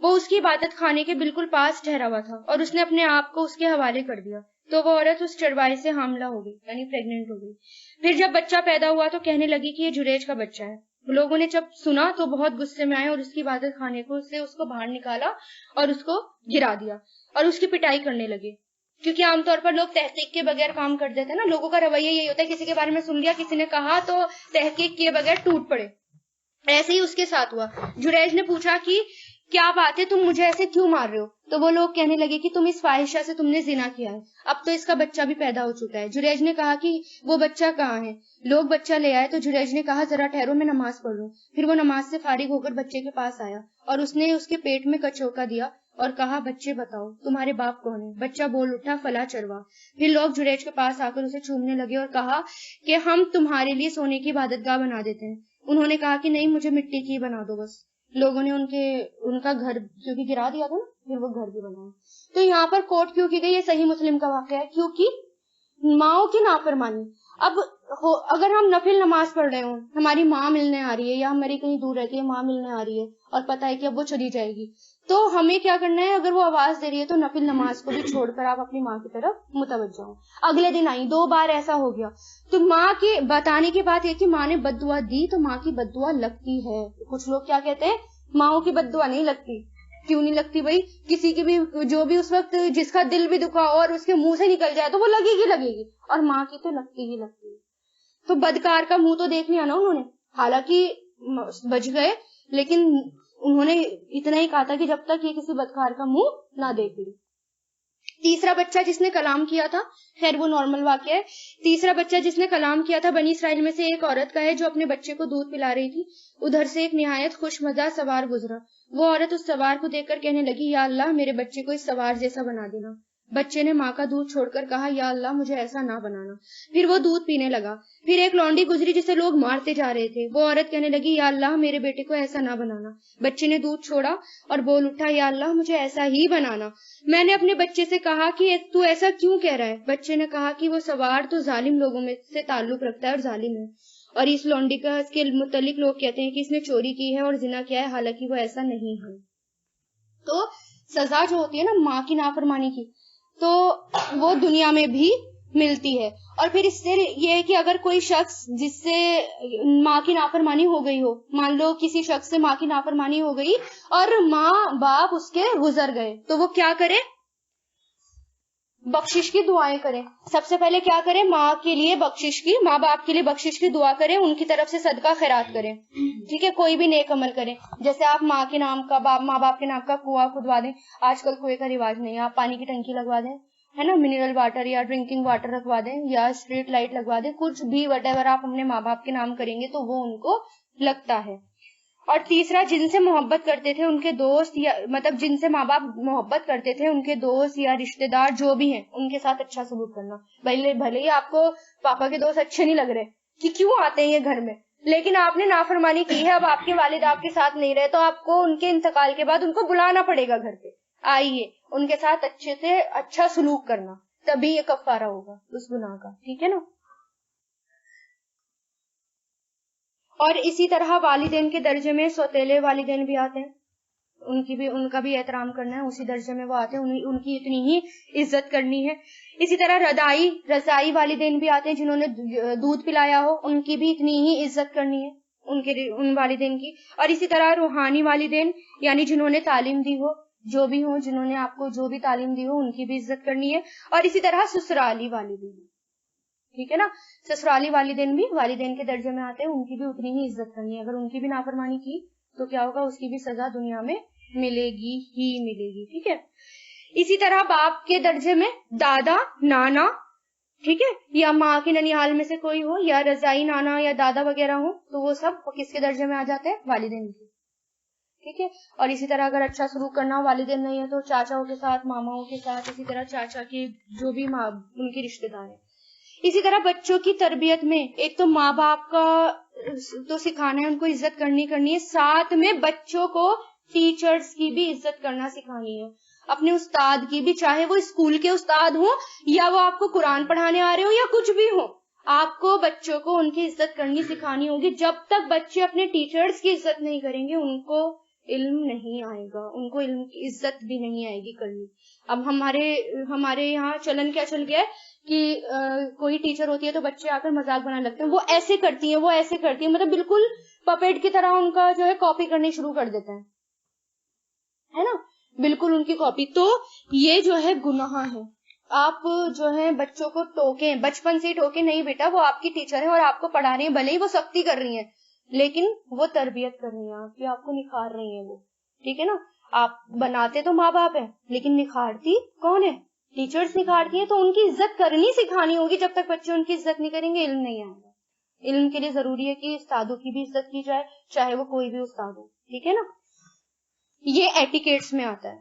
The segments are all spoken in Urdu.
وہ اس کی عبادت خانے کے بالکل پاس ٹھہرا ہوا تھا اور اس نے اپنے آپ کو اس کے حوالے کر دیا، تو وہ عورت اس چرواہے سے حاملہ ہو گئی، یعنی پریگننٹ ہو گئی۔ پھر جب بچہ پیدا ہوا تو کہنے لگی کہ یہ جریج کا بچہ ہے۔ لوگوں نے جب سنا تو بہت غصے میں آئے اور اس کی عبادت خانے کو سے اس کو باہر نکالا اور اس کو گرا دیا اور اس کی پٹائی کرنے لگے، کیونکہ عام طور پر لوگ تحقیق کے بغیر کام کر دیتے ہیں نا، لوگوں کا رویہ یہی ہوتا ہے، کسی کے بارے میں سن لیا، کسی نے کہا تو تحقیق کیے بغیر ٹوٹ پڑے۔ ایسے ہی اس کے ساتھ ہوا۔ جریج نے پوچھا کہ کیا بات ہے، تم مجھے ایسے کیوں مار رہے ہو؟ تو وہ لوگ کہنے لگے کہ تم اس فاحشہ سے تم نے زنا کیا ہے، اب تو اس کا بچہ بھی پیدا ہو چکا ہے۔ جریج نے کہا کہ وہ بچہ کہاں ہے؟ لوگ بچہ لے آئے تو جریج نے کہا ذرا ٹھہرو، میں نماز پڑھ لوں۔ پھر وہ نماز سے فارغ ہو کر بچے کے پاس آیا اور اس نے اس کے پیٹ میں کچوکا دیا اور کہا بچے بتاؤ تمہارے باپ کون ہے؟ بچہ بول اٹھا فلاں چروا۔ پھر لوگ جریج کے پاس آ کر اسے چومنے لگے اور کہا کہ ہم تمہارے لیے سونے کی عبادت گاہ بنا دیتے ہیں۔ انہوں نے کہا کہ نہیں، مجھے مٹی کی بنا دو بس۔ لوگوں نے ان کا گھر کیونکہ گرا دیا تھا نا، پھر وہ گھر بھی بنایا۔ تو یہاں پر کوٹ کیوں کی گئی؟ یہ صحیح مسلم کا واقعہ ہے، کیونکہ ماؤں کی نافرمانی۔ اب اگر ہم نفل نماز پڑھ رہے ہوں، ہماری ماں ملنے آ رہی ہے یا ہماری کہیں دور رہتی ہے ماں ملنے آ رہی ہے اور پتہ ہے کہ اب وہ چلی جائے گی، تو ہمیں کیا کرنا ہے؟ اگر وہ آواز دے رہی ہے تو نفل نماز کو بھی چھوڑ کر آپ اپنی ماں کی طرف متوجہ ہوں۔ اگلے دن آئی، 2 بار ایسا ہو گیا تو ماں کے بتانے کی بات یہ کہ ماں نے بد دعا دی تو ماں کی بد دعا لگتی ہے۔ کچھ لوگ کیا کہتے ہیں؟ ماؤں کی بد دعا نہیں لگتی۔ کیوں نہیں لگتی بھائی؟ کسی کی بھی جو بھی اس وقت جس کا دل بھی دکھا اور اس کے منہ سے نکل جائے تو وہ لگے گی، اور ماں کی تو لگتی ہی لگتی ہے۔ تو بدکار کا منہ تو دیکھ لیا نا انہوں نے، حالانکہ بچ گئے لیکن انہوں نے اتنا ہی کہا تھا کہ جب تک یہ کسی بدکار کا منہ نہ دیکھ لے۔ تیسرا بچہ جس نے کلام کیا تھا، خیر وہ نارمل واقعہ ہے، تیسرا بچہ جس نے کلام کیا تھا بنی اسرائیل میں سے ایک عورت کا ہے جو اپنے بچے کو دودھ پلا رہی تھی۔ ادھر سے ایک نہایت خوش مزہ سوار گزرا۔ وہ عورت اس سوار کو دیکھ کر کہنے لگی یا اللہ میرے بچے کو اس سوار جیسا بنا دینا۔ بچے نے ماں کا دودھ چھوڑ کر کہا یا اللہ مجھے ایسا نہ بنانا۔ پھر وہ دودھ پینے لگا۔ پھر ایک لونڈی گزری جسے لوگ مارتے جا رہے تھے۔ وہ عورت کہنے لگی یا اللہ میرے بیٹے کو ایسا نہ بنانا۔ بچے نے دودھ چھوڑا اور بول اٹھا یا اللہ مجھے ایسا ہی بنانا۔ میں نے اپنے بچے سے کہا کہ تو ایسا کیوں کہہ رہا ہے؟ بچے نے کہا کہ وہ سوار تو ظالم لوگوں میں سے تعلق رکھتا ہے اور ظالم ہے، اور اس لونڈی کا اس کے متعلق لوگ کہتے ہیں کہ اس نے چوری کی ہے اور زنا کیا ہے، حالانکہ وہ ایسا نہیں ہے۔ تو سزا جو ہوتی ہے نا ماں کی نافرمانی کی، تو وہ دنیا میں بھی ملتی ہے۔ اور پھر اس سے یہ ہے کہ اگر کوئی شخص جس سے ماں کی نافرمانی ہو گئی ہو، مان لو کسی شخص سے ماں کی نافرمانی ہو گئی اور ماں باپ اس کے گزر گئے، تو وہ کیا کرے؟ بخشش کی دعائیں کریں۔ سب سے پہلے کیا کریں؟ ماں کے لیے بخشش کی، ماں باپ کے لیے بخشش کی دعا کریں، ان کی طرف سے صدقہ خیرات کریں، ٹھیک ہے؟ کوئی بھی نیک عمل کریں، جیسے آپ ماں کے نام کا ماں باپ کے نام کا کنواں کھدوا دیں۔ آج کل کنویں کا رواج نہیں ہے، آپ پانی کی ٹنکی لگوا دیں، ہے نا، منرل واٹر یا ڈرنکنگ واٹر رکھوا دیں یا اسٹریٹ لائٹ لگوا دیں، کچھ بھی وٹ ایور آپ اپنے ماں باپ کے نام کریں گے تو وہ ان کو لگتا ہے۔ اور تیسرا، جن سے محبت کرتے تھے ان کے دوست یا مطلب جن سے ماں باپ محبت کرتے تھے ان کے دوست یا رشتہ دار جو بھی ہیں ان کے ساتھ اچھا سلوک کرنا۔ بھلے ہی آپ کو پاپا کے دوست اچھے نہیں لگ رہے کہ کیوں آتے ہیں یہ گھر میں، لیکن آپ نے نافرمانی کی ہے، اب آپ کے والد آپ کے ساتھ نہیں رہے تو آپ کو ان کے انتقال کے بعد ان کو بلانا پڑے گا گھر پہ، آئیے، ان کے ساتھ اچھے سے اچھا سلوک کرنا، تبھی یہ کفارہ ہوگا اس گناہ کا، ٹھیک ہے نا۔ اور اسی طرح والدین کے درجے میں سوتیلے والدین بھی آتے ہیں، ان کا بھی احترام کرنا ہے، اسی درجے میں وہ آتے ہیں، ان کی اتنی ہی عزت کرنی ہے۔ اسی طرح رضائی والدین بھی آتے ہیں، جنہوں نے دودھ پلایا ہو ان کی بھی اتنی ہی عزت کرنی ہے ان والدین کی۔ اور اسی طرح روحانی والدین یعنی جنہوں نے تعلیم دی ہو، جو بھی ہوں جنہوں نے آپ کو جو بھی تعلیم دی ہو ان کی بھی عزت کرنی ہے۔ اور اسی طرح سسرالی والدین، ٹھیک ہے نا، سسرالی والدین بھی والدین کے درجے میں آتے ہیں، ان کی بھی اتنی ہی عزت کرنی ہے۔ اگر ان کی بھی نافرمانی کی تو کیا ہوگا؟ اس کی بھی سزا دنیا میں ملے گی، ٹھیک ہے۔ اسی طرح باپ کے درجے میں دادا، نانا، ٹھیک ہے، یا ماں کے ننیال میں سے کوئی ہو یا رضائی نانا یا دادا وغیرہ ہو تو وہ سب کس کے درجے میں آ جاتے ہیں؟ والدین کے، ٹھیک ہے۔ اور اسی طرح اگر اچھا سلوک کرنا ہو والدین نہیں ہے تو چاچاؤں کے ساتھ، ماماؤں کے ساتھ، اسی طرح چاچا کے جو بھی ان کے رشتے دار ہیں۔ اسی طرح بچوں کی تربیت میں ایک تو ماں باپ کا تو سکھانا ہے، ان کو عزت کرنی ہے، ساتھ میں بچوں کو ٹیچرز کی بھی عزت کرنا سکھانی ہے، اپنے استاد کی بھی، چاہے وہ اسکول کے استاد ہوں یا وہ آپ کو قرآن پڑھانے آ رہے ہوں یا کچھ بھی ہو، آپ کو بچوں کو ان کی عزت کرنی سکھانی ہوگی۔ جب تک بچے اپنے ٹیچرز کی عزت نہیں کریں گے ان کو علم نہیں آئے گا، ان کو علم کی عزت بھی نہیں آئے گی کرنی. اب ہمارے یہاں چلن کیا چل گیا ہے کہ کوئی ٹیچر ہوتی ہے تو بچے آ کر مذاق بنانے لگتے ہیں، وہ ایسے کرتی ہیں، وہ ایسے کرتی ہیں، مطلب بالکل پپیٹ کی طرح ان کا جو ہے کاپی کرنی شروع کر دیتے ہیں، ہے نا، بالکل ان کی کاپی. تو یہ جو ہے گناہ ہے. آپ جو ہے بچوں کو ٹوکیں، بچپن سے ہی ٹوکیں، نہیں بیٹا وہ آپ کی ٹیچر ہے اور آپ کو پڑھا رہی ہیں، بھلے ہی وہ سختی کر رہی ہیں لیکن وہ تربیت کر رہی ہیں آپ کو نکھار رہی ہیں وہ، ٹھیک ہے نا. آپ بناتے تو ماں باپ ہیں لیکن نکھارتی کون ہے؟ ٹیچرز نکھارتی ہیں. تو ان کی عزت کرنی سکھانی ہوگی. جب تک بچے ان کی عزت نہیں کریں گے علم نہیں آئے گا. علم کے لیے ضروری ہے کہ استادوں کی بھی عزت کی جائے، چاہے وہ کوئی بھی استاد ہو، ٹھیک ہے نا. یہ ایٹیکیٹس میں آتا ہے.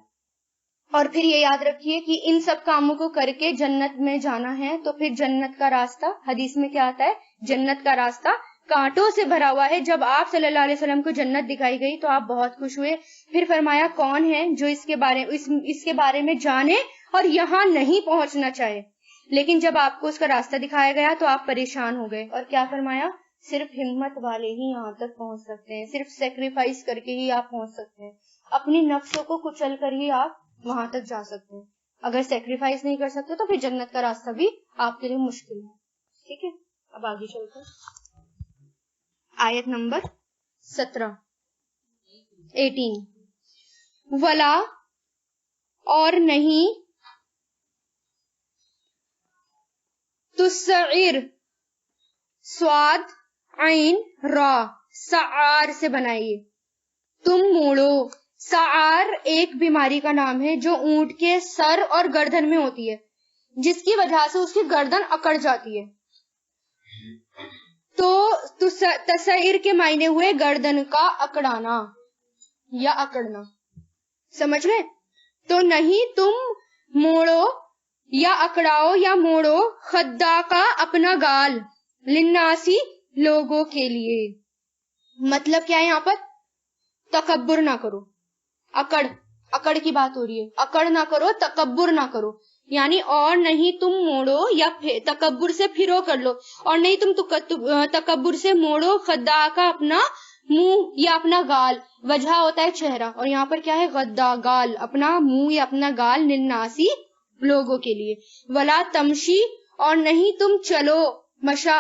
اور پھر یہ یاد رکھیے کہ ان سب کاموں کو کر کے جنت میں جانا ہے تو پھر جنت کا راستہ، حدیث میں کیا آتا ہے؟ جنت کا راستہ کانٹوں سے بھرا ہوا ہے. جب آپ صلی اللہ علیہ وسلم کو جنت دکھائی گئی تو آپ بہت خوش ہوئے. پھر فرمایا کون ہے جو اس کے بارے میں جانے اور یہاں نہیں پہنچنا چاہے. لیکن جب آپ کو اس کا راستہ دکھایا گیا تو آپ پریشان ہو گئے. اور کیا فرمایا؟ صرف ہمت والے ہی یہاں تک پہنچ سکتے ہیں، صرف سیکریفائس کر کے ہی آپ پہنچ سکتے ہیں، اپنی نفسوں کو کچل کر ہی آپ وہاں تک جا سکتے ہیں. اگر سیکریفائس نہیں کر سکتے تو پھر جنت کا راستہ بھی آپ کے لیے مشکل ہے. ٹھیک ہے، اب آگے چلتے ہیں. آیت نمبر 18. ولا اور نہیں تسعر، سواد عین را، سعار سے بنائیے، تم موڑو. سعار ایک بیماری کا نام ہے جو اونٹ کے سر اور گردن میں ہوتی ہے، جس کی وجہ سے اس کی گردن اکڑ جاتی ہے. تو تسعیر کے معنی ہوئے گردن کا اکڑانا یا اکڑنا، سمجھ گئے؟ تو نہیں تم موڑو یا اکڑاؤ یا موڑو خدا کا اپنا گال، للناسی لوگوں کے لیے. مطلب کیا ہے یہاں پر؟ تکبر نہ کرو. اکڑ کی بات ہو رہی ہے. اکڑ نہ کرو، تکبر نہ کرو. یعنی اور نہیں تم موڑو یا تکبر سے پھرو کر لو، اور نہیں تم تکبر سے موڑو خدا کا اپنا منہ یا اپنا گال. وجہ ہوتا ہے چہرہ، اور یہاں پر کیا ہے؟ غدا، گال، اپنا منہ یا اپنا گال، للناسی لوگوں کے لیے. ولا تمشی، اور نہیں تم چلو، مشا،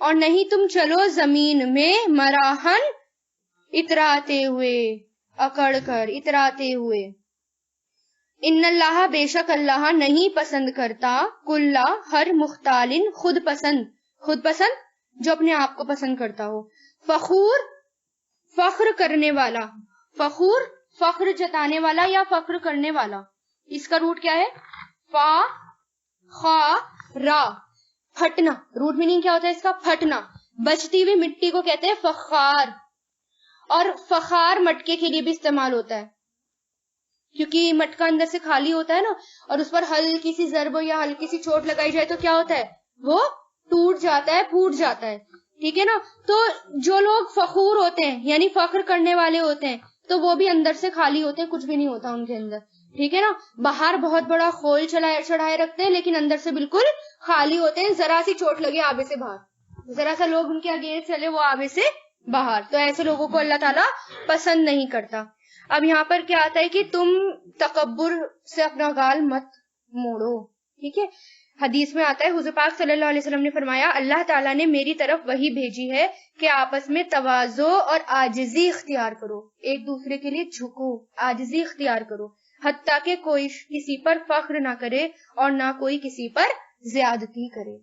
اور نہیں تم چلو زمین میں، مراحن اتراتے ہوئے، اکڑ کر، اتراتے ہوئے. ان اللہ، بے شک اللہ نہیں پسند کرتا، کلا، ہر مختالن، خود پسند جو اپنے آپ کو پسند کرتا ہو، فخور، فخر کرنے والا. فخر جتانے والا یا فخر کرنے والا. اس کا روٹ کیا ہے؟ فا خا را، پھٹنا. روٹ میننگ کیا ہوتا ہے اس کا؟ پھٹنا. بچتی ہوئی مٹی کو کہتے ہیں فخار. اور فخار مٹکے کے لیے بھی استعمال ہوتا ہے، کیونکہ مٹکا اندر سے خالی ہوتا ہے نا، اور اس پر ہلکی سی ضرب یا ہلکی سی چوٹ لگائی جائے تو کیا ہوتا ہے؟ وہ ٹوٹ جاتا ہے، پھوٹ جاتا ہے. ٹھیک ہے نا. تو جو لوگ فخور ہوتے ہیں یعنی فخر کرنے والے ہوتے ہیں تو وہ بھی اندر سے خالی ہوتے ہیں، کچھ بھی نہیں ہوتا ان کے اندر. ٹھیک ہے نا. باہر بہت بڑا خول چڑھائے رکھتے ہیں لیکن اندر سے بالکل خالی ہوتے ہیں. ذرا سی چوٹ لگے آبے سے باہر، ذرا سا لوگ ان کے آگے چلے وہ آبے سے باہر. تو ایسے لوگوں کو اللہ تعالیٰ پسند نہیں کرتا. اب یہاں پر کیا آتا ہے کہ تم تکبر سے اپنا گال مت موڑو. ٹھیک ہے. حدیث میں آتا ہے حضور پاک صلی اللہ علیہ وسلم نے فرمایا اللہ تعالیٰ نے میری طرف وحی بھیجی ہے کہ آپس میں تواضع اور عاجزی اختیار کرو، ایک دوسرے کے لیے جھکو، عاجزی اختیار کرو، حتیٰ کہ کوئی کسی پر فخر نہ کرے اور نہ کوئی کسی پر زیادتی کرے.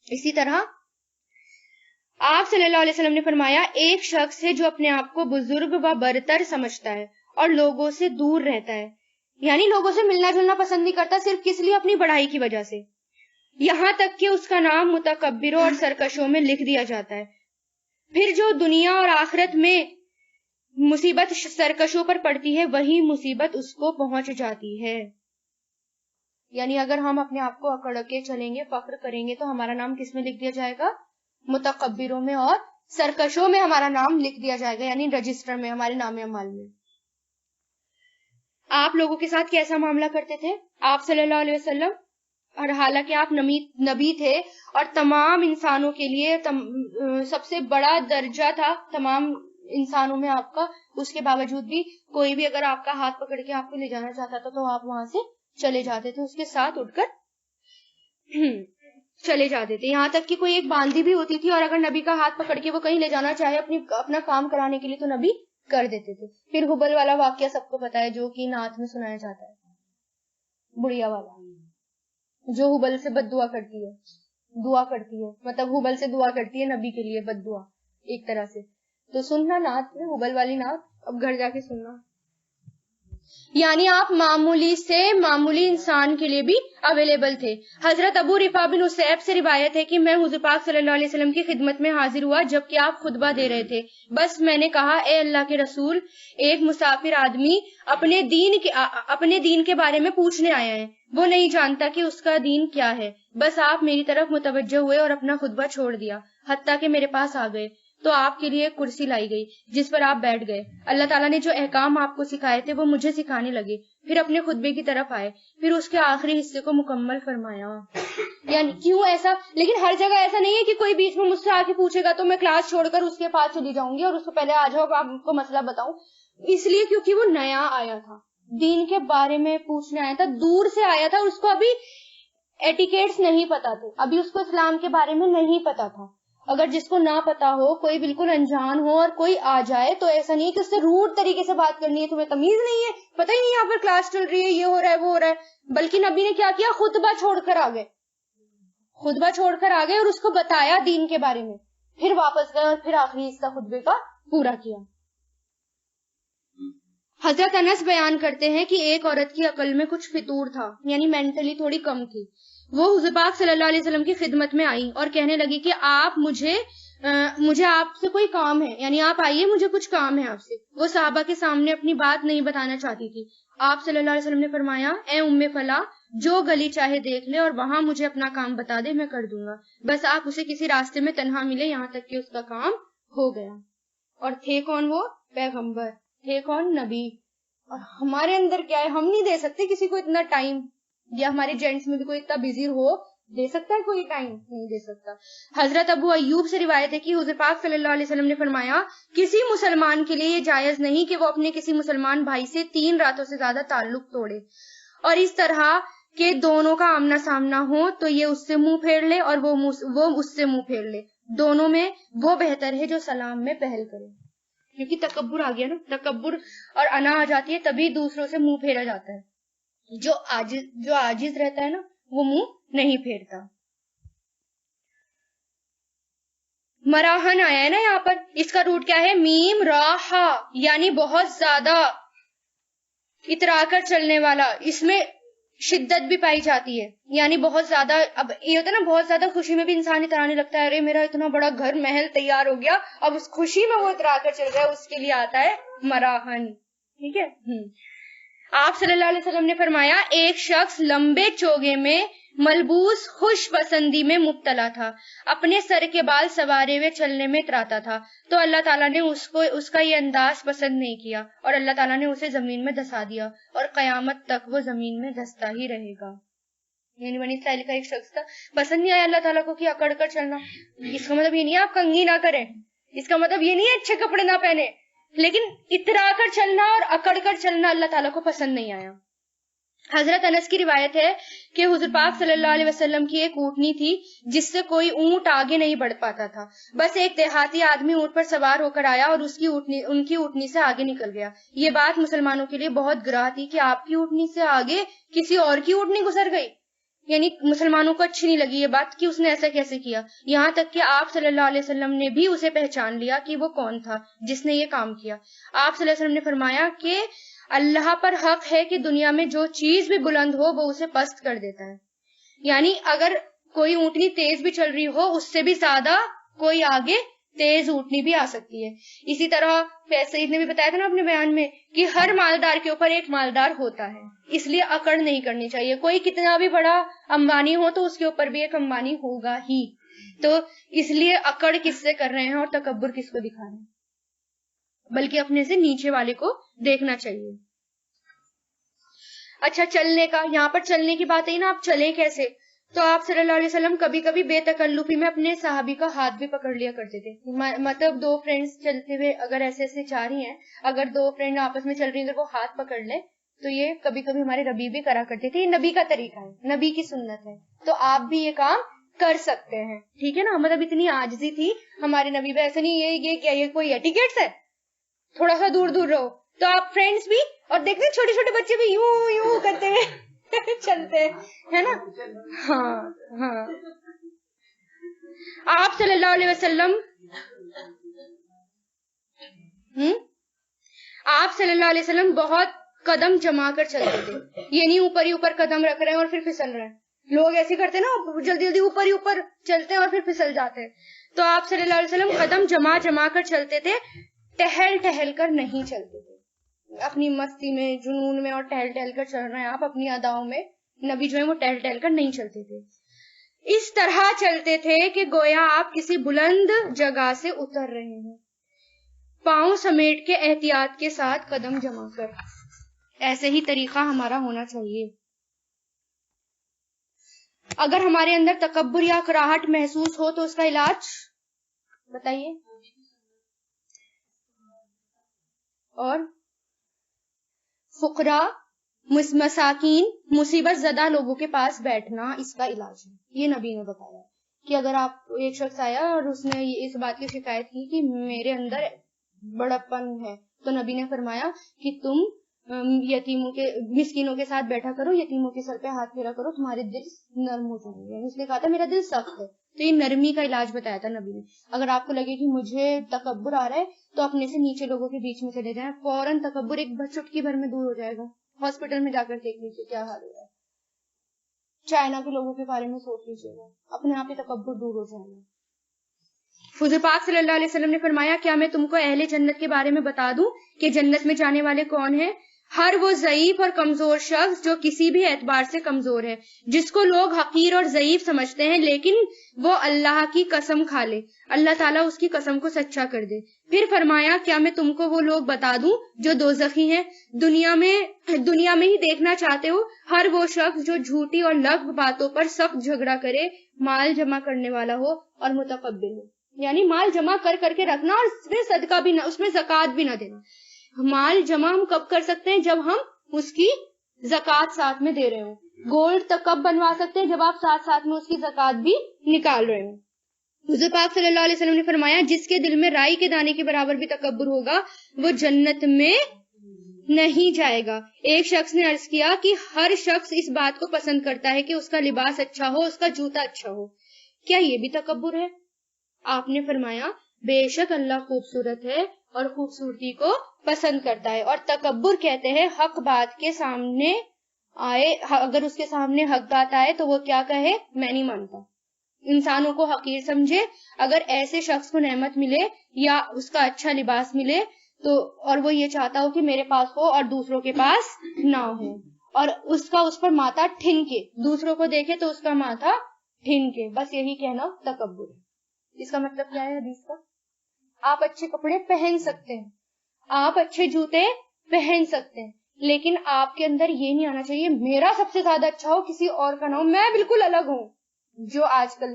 اسی طرح آپ صلی اللہ علیہ وسلم نے فرمایا ایک شخص ہے جو اپنے آپ کو بزرگ و برتر سمجھتا ہے اور لوگوں سے دور رہتا ہے، یعنی لوگوں سے ملنا جلنا پسند نہیں کرتا، صرف کس لیے؟ اپنی بڑائی کی وجہ سے، یہاں تک کہ اس کا نام متکبروں اور سرکشوں میں لکھ دیا جاتا ہے. پھر جو دنیا اور آخرت میں مصیبت سرکشوں پر پڑتی ہے وہی مصیبت اس کو پہنچ جاتی ہے. یعنی اگر ہم اپنے آپ کو اکڑ کے چلیں گے، فخر کریں گے تو ہمارا نام کس میں لکھ دیا جائے گا؟ متکبروں میں اور سرکشوں میں ہمارا نام لکھ دیا جائے گا، یعنی رجسٹر میں، ہمارے نام اعمال میں. آپ لوگوں کے ساتھ کیسا معاملہ کرتے تھے آپ صلی اللہ علیہ وسلم؟ اور حالانکہ آپ نبی تھے اور تمام انسانوں کے لیے سب سے بڑا درجہ تھا، تمام انسانوں میں آپ کا، اس کے باوجود بھی کوئی بھی اگر آپ کا ہاتھ پکڑ کے آپ کو لے جانا چاہتا تھا تو آپ وہاں سے چلے جاتے تھے، اس کے ساتھ اٹھ کر چلے جاتے تھے. یہاں تک کہ کوئی ایک باندھی بھی ہوتی تھی اور اگر نبی کا ہاتھ پکڑ کے وہ کہیں لے جانا چاہے اپنا کام کرانے کے لیے تو نبی کر دیتے تھے. پھر حبل والا واقعہ سب کو پتا ہے جو کہ نعت میں سنایا جاتا ہے، بڑھیا والا، جو حبل سے بد دعا کرتی ہے، مطلب حبل سے دعا کرتی ہے نبی کے لیے، بد دعا ایک طرح سے. تو سننا نعت میں حبل والی نعت، اب گھر جا کے سننا. یعنی آپ معمولی سے معمولی انسان کے لیے بھی اویلیبل تھے. حضرت ابو رفاع بن اسیب سے روایت ہے کہ میں حضور پاک صلی اللہ علیہ وسلم کی خدمت میں حاضر ہوا جبکہ آپ خطبہ دے رہے تھے. بس میں نے کہا اے اللہ کے رسول، ایک مسافر آدمی اپنے دین کے بارے میں پوچھنے آیا ہے، وہ نہیں جانتا کہ اس کا دین کیا ہے. بس آپ میری طرف متوجہ ہوئے اور اپنا خطبہ چھوڑ دیا حتیٰ کہ میرے پاس آ گئے تو آپ کے لیے ایک کرسی لائی گئی جس پر آپ بیٹھ گئے. اللہ تعالیٰ نے جو احکام آپ کو سکھائے تھے وہ مجھے سکھانے لگے، پھر اپنے خطبے کی طرف آئے، پھر اس کے آخری حصے کو مکمل فرمایا. یعنی کیوں ایسا؟ لیکن ہر جگہ ایسا نہیں ہے کہ کوئی بیچ میں مجھ سے آ کے پوچھے گا تو میں کلاس چھوڑ کر اس کے پاس چلی جاؤں گی اور اس کو پہلے آ جاؤ آپ کو مسئلہ بتاؤں. اس لیے کیونکہ وہ نیا آیا تھا، دین کے بارے میں پوچھنے آیا تھا، دور سے آیا تھا اور اس کو ابھی ایٹیکیٹس نہیں پتا تھے، ابھی اس کو اسلام کے بارے میں نہیں پتا تھا. اگر جس کو نہ پتا ہو، کوئی بالکل انجان ہو اور کوئی آ جائے تو ایسا نہیں ہے کہ اس سے روڈ طریقے سے بات کرنی ہے، تمہیں تمیز نہیں ہے، پتہ ہی نہیں یہاں پر کلاس چل رہی ہے، یہ ہو رہا ہے وہ ہو رہا ہے. بلکہ نبی نے کیا کیا؟ خطبہ چھوڑ کر آ گئے اور اس کو بتایا دین کے بارے میں، پھر واپس گئے اور پھر آخری حصہ خطبے کا پورا کیا. حضرت انس بیان کرتے ہیں کہ ایک عورت کی عقل میں کچھ فطور تھا، یعنی مینٹلی تھوڑی کم تھی. وہ حضور پاک صلی اللہ علیہ وسلم کی خدمت میں آئی اور کہنے لگی کہ آپ مجھے آپ سے کوئی کام ہے، یعنی آپ آئیے، مجھے کچھ کام ہے آپ سے. وہ صحابہ کے سامنے اپنی بات نہیں بتانا چاہتی تھی. آپ صلی اللہ علیہ وسلم نے فرمایا اے ام فلاں، جو گلی چاہے دیکھ لے اور وہاں مجھے اپنا کام بتا دے، میں کر دوں گا. بس آپ اسے کسی راستے میں تنہا ملے یہاں تک کہ اس کا کام ہو گیا. اور تھے کون وہ؟ پیغمبر. تھے کون؟ نبی. اور ہمارے اندر کیا ہے؟ ہم نہیں دے سکتے کسی کو اتنا ٹائم، یا ہمارے جینٹس میں بھی کوئی اتنا بزی ہو دے سکتا ہے کوئی ٹائم؟ نہیں دے سکتا. حضرت ابو ایوب سے روایت ہے کہ حضور پاک صلی اللہ علیہ وسلم نے فرمایا کسی مسلمان کے لیے یہ جائز نہیں کہ وہ اپنے کسی مسلمان بھائی سے 3 راتوں سے زیادہ تعلق توڑے، اور اس طرح کہ دونوں کا آمنا سامنا ہو تو یہ اس سے منہ پھیر لے اور وہ اس سے منہ پھیر لے. دونوں میں وہ بہتر ہے جو سلام میں پہل کرے. کیونکہ تکبر آ گیا نا، تکبر اور انا آ جاتی ہے تبھی دوسروں سے منہ پھیرا جاتا ہے. جو عاجز رہتا ہے نا وہ منہ نہیں پھیرتا. مراہن آیا ہے نا یہاں پر، اس کا روٹ کیا ہے؟ میم راہا، یعنی بہت زیادہ اترا کر چلنے والا. اس میں شدت بھی پائی جاتی ہے، یعنی بہت زیادہ. اب یہ ہوتا ہے نا بہت زیادہ خوشی میں بھی انسان اترانے لگتا ہے، ارے میرا اتنا بڑا گھر محل تیار ہو گیا، اب اس خوشی میں وہ اترا کر چل رہا ہے، اس کے لیے آتا ہے مراہن. ٹھیک ہے. آپ صلی اللہ علیہ وسلم نے فرمایا ایک شخص لمبے چوگے میں ملبوس خوش پسندی میں مبتلا تھا، اپنے سر کے بال سوارے ہوئے چلنے میں اتراتا تھا تو اللہ تعالیٰ نے اس کا یہ انداز پسند نہیں کیا اور اللہ تعالیٰ نے اسے زمین میں دھسا دیا اور قیامت تک وہ زمین میں دھستا ہی رہے گا. یعنی بنی اسرائیل کا ایک شخص تھا، پسند نہیں آیا اللہ تعالیٰ کو کہ اکڑ کر چلنا. اس کا مطلب یہ نہیں ہے آپ کنگھی نہ کریں، اس کا مطلب یہ نہیں ہے اچھے کپڑے نہ پہنے، لیکن اترا کر چلنا اور اکڑ کر چلنا اللہ تعالیٰ کو پسند نہیں آیا. حضرت انس کی روایت ہے کہ حضور پاک صلی اللہ علیہ وسلم کی ایک اونٹنی تھی جس سے کوئی اونٹ آگے نہیں بڑھ پاتا تھا. بس ایک دیہاتی آدمی اونٹ پر سوار ہو کر آیا اور ان کی اونٹنی سے آگے نکل گیا. یہ بات مسلمانوں کے لیے بہت گراہ تھی کہ آپ کی اونٹنی سے آگے کسی اور کی اونٹنی گزر گئی. یعنی مسلمانوں کو اچھی نہیں لگی یہ بات کہ اس نے ایسا کیسے کیا، یہاں تک کہ آپ صلی اللہ علیہ وسلم نے بھی اسے پہچان لیا کہ وہ کون تھا جس نے یہ کام کیا. آپ صلی اللہ علیہ وسلم نے فرمایا کہ اللہ پر حق ہے کہ دنیا میں جو چیز بھی بلند ہو وہ اسے پست کر دیتا ہے. یعنی اگر کوئی اونٹنی تیز بھی چل رہی ہو اس سے بھی زیادہ کوئی آگے تیز اونٹنی بھی آ سکتی ہے. اسی طرح سعید نے بھی بتایا تھا نا اپنے بیان میں کہ ہر مالدار کے اوپر ایک مالدار ہوتا ہے، اس لیے اکڑ نہیں کرنی چاہیے. کوئی کتنا بھی بڑا امبانی ہو تو اس کے اوپر بھی ایک امبانی ہوگا ہی، تو اس لیے اکڑ کس سے کر رہے ہیں اور تکبر کس کو دکھا رہے ہیں، بلکہ اپنے سے نیچے والے کو دیکھنا چاہیے. اچھا چلنے کا، یہاں پر چلنے کی بات ہے نا، آپ چلیں کیسے؟ تو آپ صلی اللہ علیہ وسلم کبھی کبھی بے تکلفی میں اپنے صحابی کا ہاتھ بھی پکڑ لیا کرتے تھے. مطلب دو فرینڈز چلتے ہوئے اگر ایسے ایسے جا رہی ہیں, اگر دو فرینڈ آپس میں چل رہی ہیں, اگر وہ ہاتھ پکڑ لے تو یہ کبھی کبھی ہمارے نبی بھی کرا کرتے تھے. یہ نبی کا طریقہ ہے, نبی کی سنت ہے, تو آپ بھی یہ کام کر سکتے ہیں. ٹھیک ہے نا, مطلب اتنی عاجزی تھی ہمارے نبی پہ. ایسا نہیں یہ کیا یہ کوئی ایٹیکیٹس ہے, تھوڑا سا دور دور رہو. تو آپ فرینڈس بھی, اور دیکھتے ہیں چھوٹے چھوٹے بچے بھی یوں یوں کرتے ہوئے چلتے ہے نا. ہاں آپ صلی اللہ علیہ وسلم آپ صلی اللہ علیہ وسلم بہت قدم جما کر چلتے تھے. یہ نہیں اوپر ہی اوپر قدم رکھ رہے ہیں اور پھر پھسل رہے ہیں. لوگ ایسے کرتے ہیں نا, جلدی جلدی اوپر ہی اوپر چلتے ہیں اور پھر پھسل جاتے ہیں. تو آپ صلی اللہ علیہ وسلم قدم جما جما کر چلتے تھے, ٹہل ٹہل کر نہیں چلتے تھے. اپنی مستی میں, جنون میں اور ٹہل ٹہل کر چل رہے ہیں آپ اپنی اداؤں میں. نبی جو ہے وہ ٹہل ٹہل کر نہیں چلتے تھے. اس طرح چلتے تھے کہ گویا آپ کسی بلند جگہ سے اتر رہے ہیں, پاؤں سمیٹ کے احتیاط کے ساتھ قدم جما کر. ایسے ہی طریقہ ہمارا ہونا چاہیے. اگر ہمارے اندر تکبر یا کراہٹ محسوس ہو تو اس کا علاج بتائیے. اور فقراء, مساکین, مصیبت زدہ لوگوں کے پاس بیٹھنا اس کا علاج ہے. یہ نبی نے بتایا کہ اگر آپ, ایک شخص آیا اور اس نے اس بات کی شکایت کی کہ میرے اندر بڑپن ہے, تو نبی نے فرمایا کہ تم یتیموں کے, مسکینوں کے ساتھ بیٹھا کرو, یتیموں کے سر پہ ہاتھ پھیرا کرو, تمہارے دل نرم ہو جائیں گے. اس نے کہا تھا میرا دل سخت ہے, تو یہ نرمی کا علاج بتایا تھا نبی نے. اگر آپ کو لگے کہ مجھے تکبر آ رہا ہے تو اپنے سے نیچے لوگوں کے بیچ میں چلے جائیں, فوراً تکبر ایک چٹکی بھر میں دور ہو جائے گا. ہاسپٹل میں جا کر دیکھ لیجیے کیا حال ہو رہا ہے. چائنا کے لوگوں کے بارے میں سوچ لیجیے گا, اپنے آپ ہی تکبر دور ہو جائے گا. حضور پاک صلی اللہ علیہ وسلم نے فرمایا, کیا میں تم کو اہل جنت کے بارے میں بتا دوں کہ جنت میں جانے والے کون ہیں؟ ہر وہ ضعیف اور کمزور شخص جو کسی بھی اعتبار سے کمزور ہے, جس کو لوگ حقیر اور ضعیف سمجھتے ہیں, لیکن وہ اللہ کی قسم کھا لے, اللہ تعالیٰ اس کی قسم کو سچا کر دے. پھر فرمایا, کیا میں تم کو وہ لوگ بتا دوں جو دوزخی ہیں؟ دنیا میں ہی دیکھنا چاہتے ہو ہر وہ شخص جو جھوٹی اور لغو باتوں پر سخت جھگڑا کرے, مال جمع کرنے والا ہو اور متقبل ہو. یعنی مال جمع کر کے رکھنا اور اس میں صدقہ بھی نہ, اس میں زکوٰۃ بھی نہ دینا. مال جمع ہم کب کر سکتے ہیں؟ جب ہم اس کی زکوٰۃ ساتھ میں دے رہے ہوں. گولڈ تک کب بنوا سکتے ہیں؟ جب آپ ساتھ میں اس کی زکوٰۃ بھی نکال رہے ہوں. حضور پاک صلی اللہ علیہ وسلم نے فرمایا, جس کے دل میں رائی کے دانے کے برابر بھی تکبر ہوگا وہ جنت میں نہیں جائے گا. ایک شخص نے عرض کیا کہ ہر شخص اس بات کو پسند کرتا ہے کہ اس کا لباس اچھا ہو, اس کا جوتا اچھا ہو, کیا یہ بھی تکبر ہے؟ آپ نے فرمایا, بے شک اللہ خوبصورت ہے اور خوبصورتی کو پسند کرتا ہے, اور تکبر کہتے ہیں حق بات کے سامنے آئے, اگر اس کے سامنے حق بات آئے تو وہ کیا کہے, میں نہیں مانتا. انسانوں کو حقیر سمجھے. اگر ایسے شخص کو نعمت ملے یا اس کا اچھا لباس ملے تو, اور وہ یہ چاہتا ہو کہ میرے پاس ہو اور دوسروں کے پاس نہ ہو, اور اس پر ماتھا ٹھنکے, دوسروں کو دیکھے تو اس کا ماتھا ٹھنکے, بس یہی کہنا تکبر ہے. اس کا مطلب کیا ہے حدیث کا؟ آپ اچھے کپڑے پہن سکتے ہیں, آپ اچھے جوتے پہن سکتے ہیں, لیکن آپ کے اندر یہ نہیں آنا چاہیے میرا سب سے زیادہ اچھا ہو, کسی اور کا نہ ہو, میں بالکل الگ ہوں. جو آج کل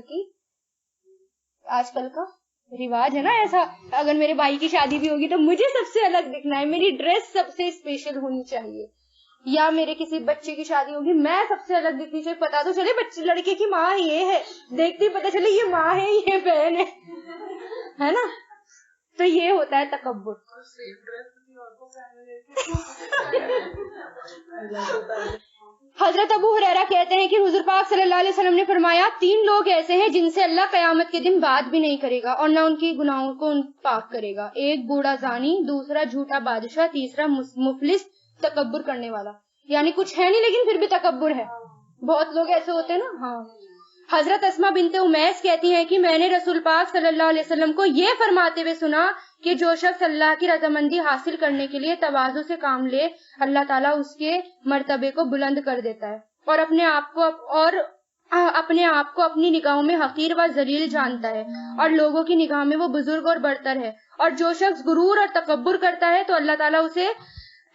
کا رواج ہے نا ایسا, اگر میرے بھائی کی شادی بھی ہوگی تو مجھے سب سے الگ دکھنا ہے, میری ڈریس سب سے اسپیشل ہونی چاہیے, یا میرے کسی بچے کی شادی ہوگی میں سب سے الگ دکھنی چاہیے. پتا تو چلے بچے لڑکے کی ماں یہ ہے, دیکھتے پتا چلے یہ ماں ہے یہ بہن ہے نا. تو یہ ہوتا ہے تکبر. حضرت ابو ہریرہ کہتے ہیں کہ حضور پاک صلی اللہ علیہ وسلم نے فرمایا, 3 لوگ ایسے ہیں جن سے اللہ قیامت کے دن بات بھی نہیں کرے گا اور نہ ان کی گناہوں کو پاک کرے گا. ایک بوڑھا زانی, دوسرا جھوٹا بادشاہ, تیسرا مفلس تکبر کرنے والا. یعنی کچھ ہے نہیں لیکن پھر بھی تکبر ہے. بہت لوگ ایسے ہوتے ہیں نا. ہاں, حضرت اسما بنت امیس کہتی ہیں کہ میں نے رسول پاک صلی اللہ علیہ وسلم کو یہ فرماتے ہوئے سنا کہ جو شخص اللہ کی رضامندی حاصل کرنے کے لیے تواضع سے کام لے, اللہ تعالیٰ اس کے مرتبے کو بلند کر دیتا ہے, اور اپنے آپ کو اپنی نگاہوں میں حقیر و ذلیل جانتا ہے, اور لوگوں کی نگاہ میں وہ بزرگ اور برتر ہے. اور جو شخص غرور اور تکبر کرتا ہے تو اللہ تعالیٰ اسے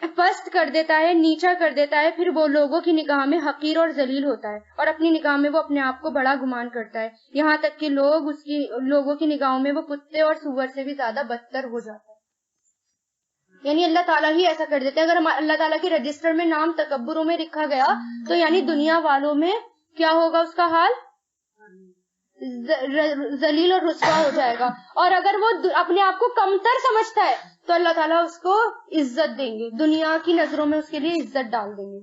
پست کر دیتا ہے، نیچا کر دیتا ہے، پھر وہ لوگوں کی نگاہ میں حقیر اور ذلیل ہوتا ہے، اور اپنی نگاہ میں وہ اپنے آپ کو بڑا گمان کرتا ہے، یہاں تک کہ لوگوں کی نگاہوں میں وہ کتے اور سور سے بھی زیادہ بدتر ہو جاتا ہے۔ یعنی اللہ تعالیٰ ہی ایسا کر دیتا ہے۔ اگر اللہ تعالیٰ کے رجسٹر میں نام تکبروں میں لکھا گیا تو یعنی دنیا والوں میں کیا ہوگا اس کا حال؟ ذلیل اور رسوا ہو جائے گا۔ اور اگر وہ اپنے آپ کو کمتر سمجھتا ہے تو اللہ تعالیٰ اس کو عزت دیں گے، دنیا کی نظروں میں اس کے لیے عزت ڈال دیں گے۔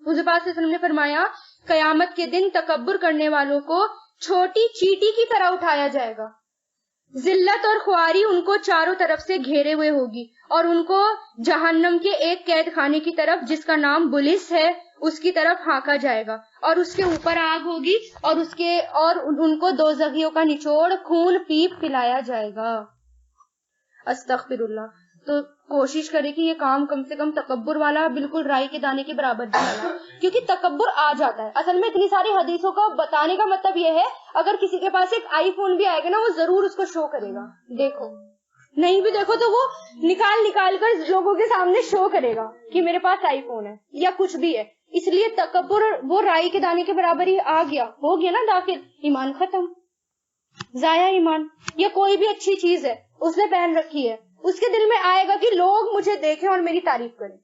حضور پاک صلی اللہ علیہ وسلم نے فرمایا قیامت کے دن تکبر کرنے والوں کو چھوٹی چیٹی کی طرح اٹھایا جائے گا، ذلت اور خواری ان کو چاروں طرف سے گھیرے ہوئے ہوگی، اور ان کو جہنم کے ایک قید خانے کی طرف جس کا نام بلس ہے اس کی طرف ہانکا جائے گا، اور اس کے اوپر آگ ہوگی، اور ان کو دوزخیوں کا نچوڑ خون پیپ پلایا جائے گا۔ استغفر اللہ۔ تو کوشش کرے کہ یہ کام کم سے کم تکبر والا بالکل رائی کے دانے کے برابر ڈالا، کیونکہ تکبر آ جاتا ہے۔ اصل میں اتنی ساری حدیثوں کا بتانے کا مطلب یہ ہے اگر کسی کے پاس ایک آئی فون بھی آئے گا نا وہ ضرور اس کو شو کرے گا، دیکھو، نہیں بھی دیکھو تو وہ نکال کر لوگوں کے سامنے شو کرے گا کہ میرے پاس آئی فون ہے یا کچھ بھی ہے۔ اس لیے تکبر وہ رائی کے دانے کے برابر ہی آ گیا، ہو گیا نا داخل، ایمان ختم، ضائع ایمان۔ یا کوئی بھی اچھی چیز ہے اس نے پہن رکھی ہے، اس کے دل میں آئے گا کہ لوگ مجھے دیکھیں اور میری تعریف کریں،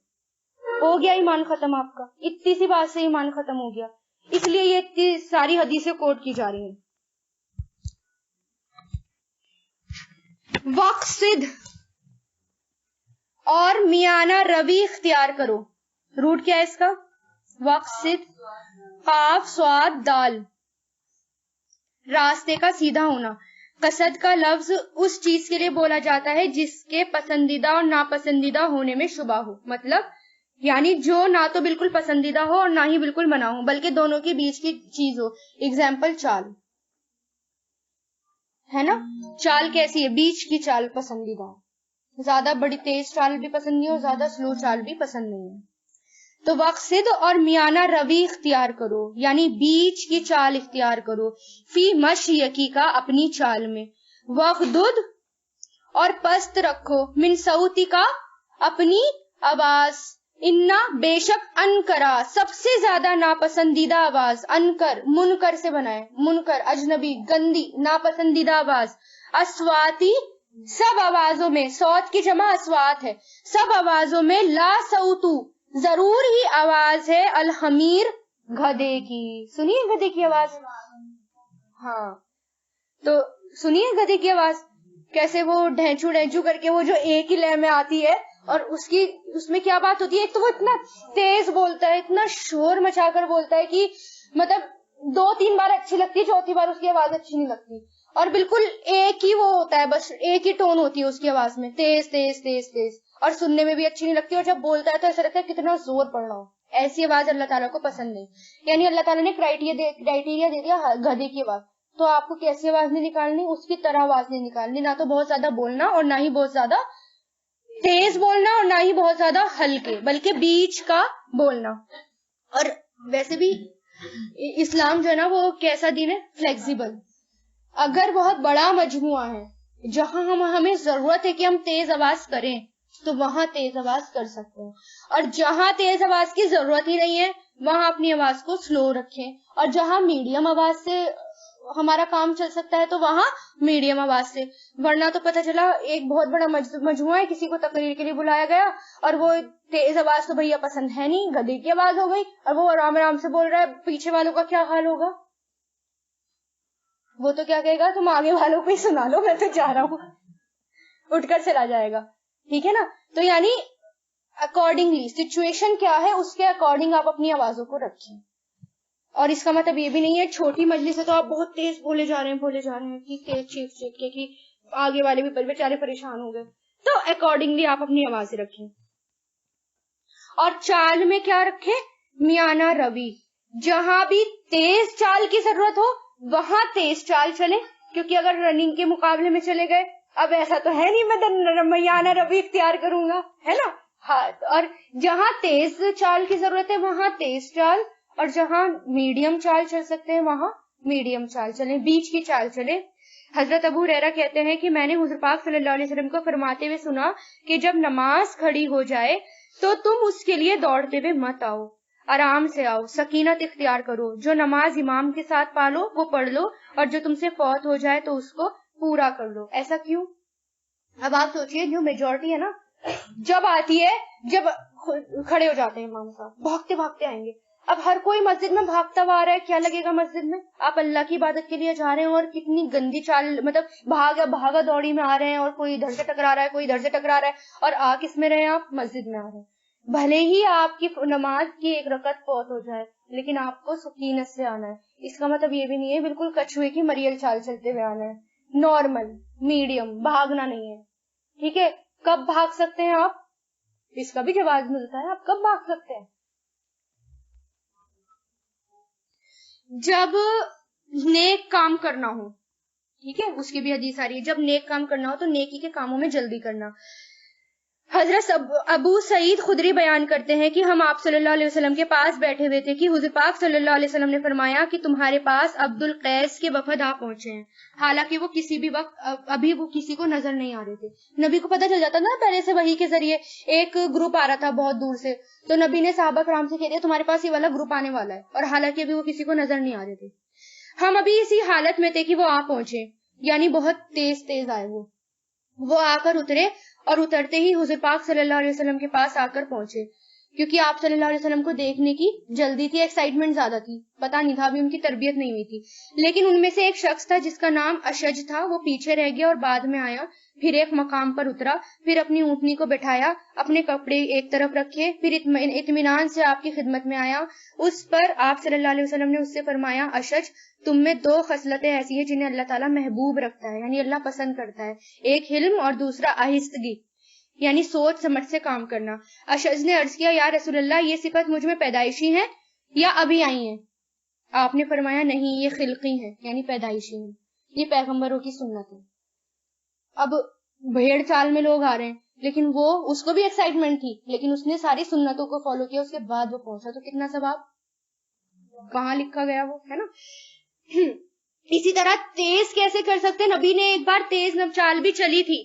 ہو گیا ایمان ختم آپ کا۔ اتنی سی بات سے ایمان ختم ہو گیا، اس لیے یہ اتنی ساری حدیثیں کوٹ کی جا رہی ہیں۔ وقصد اور میانہ روی اختیار کرو۔ روٹ کیا ہے اس کا؟ وقصد، قاف صاد دال، راستے کا سیدھا ہونا۔ قصد کا لفظ اس چیز کے لیے بولا جاتا ہے جس کے پسندیدہ اور ناپسندیدہ ہونے میں شبہ ہو، مطلب یعنی جو نہ تو بالکل پسندیدہ ہو اور نہ ہی بالکل منع ہو، بلکہ دونوں کے بیچ کی چیز ہو۔ اگزامپل چال ہے نا، چال کیسی ہے؟ بیچ کی چال پسندیدہ ہے، زیادہ بڑی تیز چال بھی پسند نہیں اور زیادہ سلو چال بھی پسند نہیں ہے۔ تو وقصد اور میانہ روی اختیار کرو، یعنی بیچ کی چال اختیار کرو، فی مشیکی کا اپنی چال میں، وغدد اور پست رکھو، من صوتی کا اپنی آواز، انا بے شک، انکرا سب سے زیادہ ناپسندیدہ آواز، انکر منکر سے بنائے، منکر اجنبی گندی ناپسندیدہ آواز، اسواتی سب آوازوں میں، صوت کی جمع اسوات ہے، سب آوازوں میں، لا صوتو ضرور ہی آواز ہے، الحمیر گدھے کی۔ سنیے گدھے کی آواز، ہاں تو سنیے گدھے کی آواز کیسے وہ ڈھینچو کر کے وہ جو ایک ہی لے میں آتی ہے، اور اس میں کیا بات ہوتی ہے، ایک تو وہ اتنا تیز بولتا ہے، اتنا شور مچا کر بولتا ہے کہ مطلب 2-3 بار اچھی لگتی ہے، چوتھی بار اس کی آواز اچھی نہیں لگتی، اور بالکل ایک ہی وہ ہوتا ہے، بس ایک ہی ٹون ہوتی ہے اس کی آواز میں، تیز تیز تیز تیز، اور سننے میں بھی اچھی نہیں لگتی، اور جب بولتا ہے تو ایسا لگتا ہے کتنا زور پڑ رہا ہو۔ ایسی آواز اللہ تعالیٰ کو پسند نہیں، یعنی اللہ تعالیٰ نے کرائٹیریا دے دیا گدھے کی آواز، تو آپ کو کیسی آواز نہیں نکالنی، اس کی طرح آواز نہیں نکالنی، نہ تو بہت زیادہ بولنا اور نہ ہی بہت زیادہ تیز بولنا اور نہ ہی بہت زیادہ ہلکے، بلکہ بیچ کا بولنا۔ اور ویسے بھی اسلام جو ہے نا وہ کیسا دین ہے؟ فلیکسیبل۔ اگر بہت بڑا مجموعہ ہے جہاں ہمیں ضرورت ہے کہ ہم تیز آواز کریں تو وہاں تیز آواز کر سکتے ہیں، اور جہاں تیز آواز کی ضرورت ہی نہیں ہے وہاں اپنی آواز کو سلو رکھیں، اور جہاں میڈیم آواز سے ہمارا کام چل سکتا ہے تو وہاں میڈیم آواز سے، ورنہ تو پتہ چلا ایک بہت بڑا مجموعہ ہے، کسی کو تقریر کے لیے بلایا گیا اور وہ تیز آواز تو بھیا پسند ہے نہیں، گدھے کی آواز ہو گئی، اور وہ آرام آرام سے بول رہا ہے، پیچھے والوں کا کیا حال ہوگا؟ وہ تو کیا کہے گا، تم آگے والوں کو ہی سنا لو، میں تو جا رہا ہوں، اٹھ کر چلا جائے گا، ٹھیک ہے نا۔ تو یعنی اکارڈنگلی سچویشن کیا ہے اس کے اکارڈنگ آپ اپنی آوازوں کو رکھیں، اور اس کا مطلب یہ بھی نہیں ہے چھوٹی مجلس ہے تو آپ بہت تیز بولے جا رہے ہیں کہ تیز چیخ کے کہ آگے والے بھی بیچارے پریشان ہو گئے، تو اکارڈنگلی آپ اپنی آوازیں رکھیں۔ اور چال میں کیا رکھیں؟ میانہ روی، جہاں بھی تیز چال کی ضرورت ہو وہاں تیز چال چلے، کیونکہ اگر رننگ کے مقابلے میں چلے گئے، اب ایسا تو ہے نہیں میں میانہ روی اختیار کروں گا، ہے نا، ہاں، اور جہاں تیز چال کی ضرورت ہے وہاں تیز چال، اور جہاں میڈیم چال چل سکتے ہیں وہاں میڈیم چال چلیں، بیچ کی چال چلیں۔ حضرت ابو ہریرہ کہتے ہیں کہ میں نے حضور پاک صلی اللہ علیہ وسلم کو فرماتے ہوئے سنا کہ جب نماز کھڑی ہو جائے تو تم اس کے لیے دوڑتے ہوئے مت آؤ، آرام سے آؤ، سکینت اختیار کرو، جو نماز امام کے ساتھ پالو وہ پڑھ لو، اور جو تم سے فوت ہو جائے تو اس کو پورا کر لو۔ ایسا کیوں؟ اب آپ سوچئے، جو میجورٹی ہے نا، جب آتی ہے، جب کھڑے ہو جاتے ہیں امام صاحب، بھاگتے بھاگتے آئیں گے۔ اب ہر کوئی مسجد میں بھاگتا ہوا آ رہا ہے، کیا لگے گا مسجد میں؟ آپ اللہ کی عبادت کے لیے جا رہے ہیں اور کتنی گندی چال، مطلب بھاگا دوڑی میں آ رہے ہیں، اور کوئی ادھر سے ٹکرا رہا ہے، کوئی ادھر سے ٹکرا رہا ہے، اور آ کس میں رہے ہیں آپ؟ مسجد میں آ رہے ہیں۔ بھلے ہی آپ کی نماز کی ایک رکعت فوت ہو جائے، لیکن آپ کو سکینت سے آنا ہے۔ اس کا مطلب یہ بھی نہیں ہے بالکل کچھوے کی مریل چال چلتے ہوئے آنا ہے، نارمل میڈیم، بھاگنا نہیں ہے، ٹھیک ہے؟ کب بھاگ سکتے ہیں آپ؟ اس کا بھی جواز ملتا ہے، آپ کب بھاگ سکتے ہیں؟ جب نیک کام کرنا ہو، ٹھیک ہے، اس کی بھی حدیث آ رہی ہے، جب نیک کام کرنا ہو تو نیکی کے کاموں میں جلدی کرنا۔ حضرت ابو سعید خدری بیان کرتے ہیں کہ ہم آپ صلی اللہ علیہ وسلم کے پاس بیٹھے ہوئے تھے کہ حضور پاک صلی اللہ علیہ وسلم نے فرمایا کہ تمہارے پاس عبد القیس کے وفد آ پہنچے ہیں، حالانکہ وہ کسی بھی وقت ابھی وہ کسی کو نظر نہیں آ رہے تھے۔ نبی کو پتہ چل جاتا نا پہلے سے وحی کے ذریعے، ایک گروپ آ رہا تھا بہت دور سے، تو نبی نے صحابہ کرام سے کہہ دیا تمہارے پاس یہ والا گروپ آنے والا ہے، اور حالانکہ ابھی وہ کسی کو نظر نہیں آ رہے تھے۔ ہم ابھی اسی حالت میں تھے کہ وہ آ پہنچے، یعنی بہت تیز تیز آئے۔ وہ آ کر اترے، اور اترتے ہی حضور پاک صلی اللہ علیہ وسلم کے پاس آ کر پہنچے، کیونکہ آپ صلی اللہ علیہ وسلم کو دیکھنے کی جلدی تھی، ایکسائٹمنٹ زیادہ تھی، پتا نہیں تھا، ابھی ان کی تربیت نہیں ہوئی تھی۔ لیکن ان میں سے ایک شخص تھا جس کا نام اشج تھا، وہ پیچھے رہ گیا اور بعد میں آیا، پھر ایک مقام پر اترا، پھر اپنی اونٹنی کو بٹھایا، اپنے کپڑے ایک طرف رکھے، پھر اطمینان سے آپ کی خدمت میں آیا۔ اس پر آپ صلی اللہ علیہ وسلم نے اس سے فرمایا، اشج، تم میں دو خصلتیں ایسی ہیں جنہیں اللہ تعالیٰ محبوب رکھتا ہے، یعنی اللہ پسند کرتا ہے، ایک حلم اور دوسرا آہستگی، یعنی سوچ سمجھ سے کام کرنا۔ اشج نے عرض کیا، یا رسول اللہ، یہ صفت مجھ میں پیدائشی ہے یا ابھی آئی ہیں؟ آپ نے فرمایا، نہیں، یہ خلقی ہیں، یعنی پیدائشی ہیں، یہ پیغمبروں کی سنت ہے۔ اب بھیڑ چال میں لوگ آ رہے ہیں، لیکن وہ، اس کو بھی ایکسائٹمنٹ تھی، لیکن اس نے ساری سنتوں کو فالو کیا، اس کے بعد وہ پہنچا، تو کتنا ثواب، کہاں لکھا گیا وہ، ہے نا؟ اسی طرح تیز کیسے کر سکتے؟ نبی نے ایک بار تیز چال بھی چلی تھی۔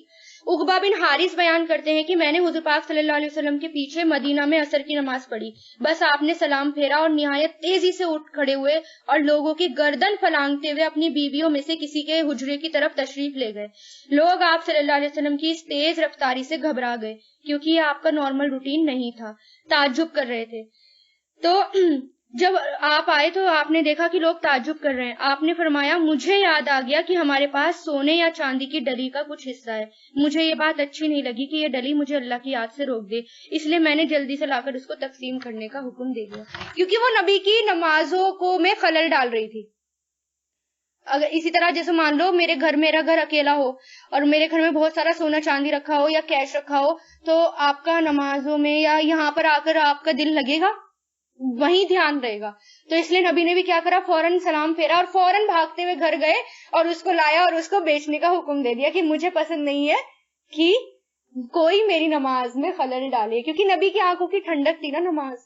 عقبہ بن حارث بیان کرتے ہیں کہ میں نے حضور پاک صلی اللہ علیہ وسلم کے پیچھے مدینہ میں عصر کی نماز پڑھی، بس آپ نے سلام پھیرا اور نہایت تیزی سے اٹھ کھڑے ہوئے اور لوگوں کی گردن پھلانگتے ہوئے اپنی بیویوں میں سے کسی کے حجرے کی طرف تشریف لے گئے۔ لوگ آپ صلی اللہ علیہ وسلم کی اس تیز رفتاری سے گھبرا گئے، کیونکہ یہ آپ کا نارمل روٹین نہیں تھا، تعجب کر رہے تھے۔ تو جب آپ آئے تو آپ نے دیکھا کہ لوگ تعجب کر رہے ہیں، آپ نے فرمایا، مجھے یاد آ گیا کہ ہمارے پاس سونے یا چاندی کی ڈلی کا کچھ حصہ ہے، مجھے یہ بات اچھی نہیں لگی کہ یہ ڈلی مجھے اللہ کی یاد سے روک دے، اس لیے میں نے جلدی سے لا کر اس کو تقسیم کرنے کا حکم دے دیا، کیونکہ وہ نبی کی نمازوں کو میں خلل ڈال رہی تھی۔ اگر اسی طرح جیسے مان لو میرا گھر اکیلا ہو اور میرے گھر میں بہت سارا سونا چاندی رکھا ہو یا کیش رکھا ہو، تو آپ کا نمازوں میں یا یہاں پر آ کر آپ کا دل لگے گا، وہیں دھیان رہے گا۔ تو اس لیے نبی نے بھی کیا کرا، فوراً سلام پھیرا اور فوراً بھاگتے ہوئے گھر گئے اور اس کو لایا اور اس کو بیچنے کا حکم دے دیا کہ مجھے پسند نہیں ہے کہ کوئی میری نماز میں خلل ڈالے، کیونکہ نبی کی آنکھوں کی ٹھنڈک تھی نا نماز،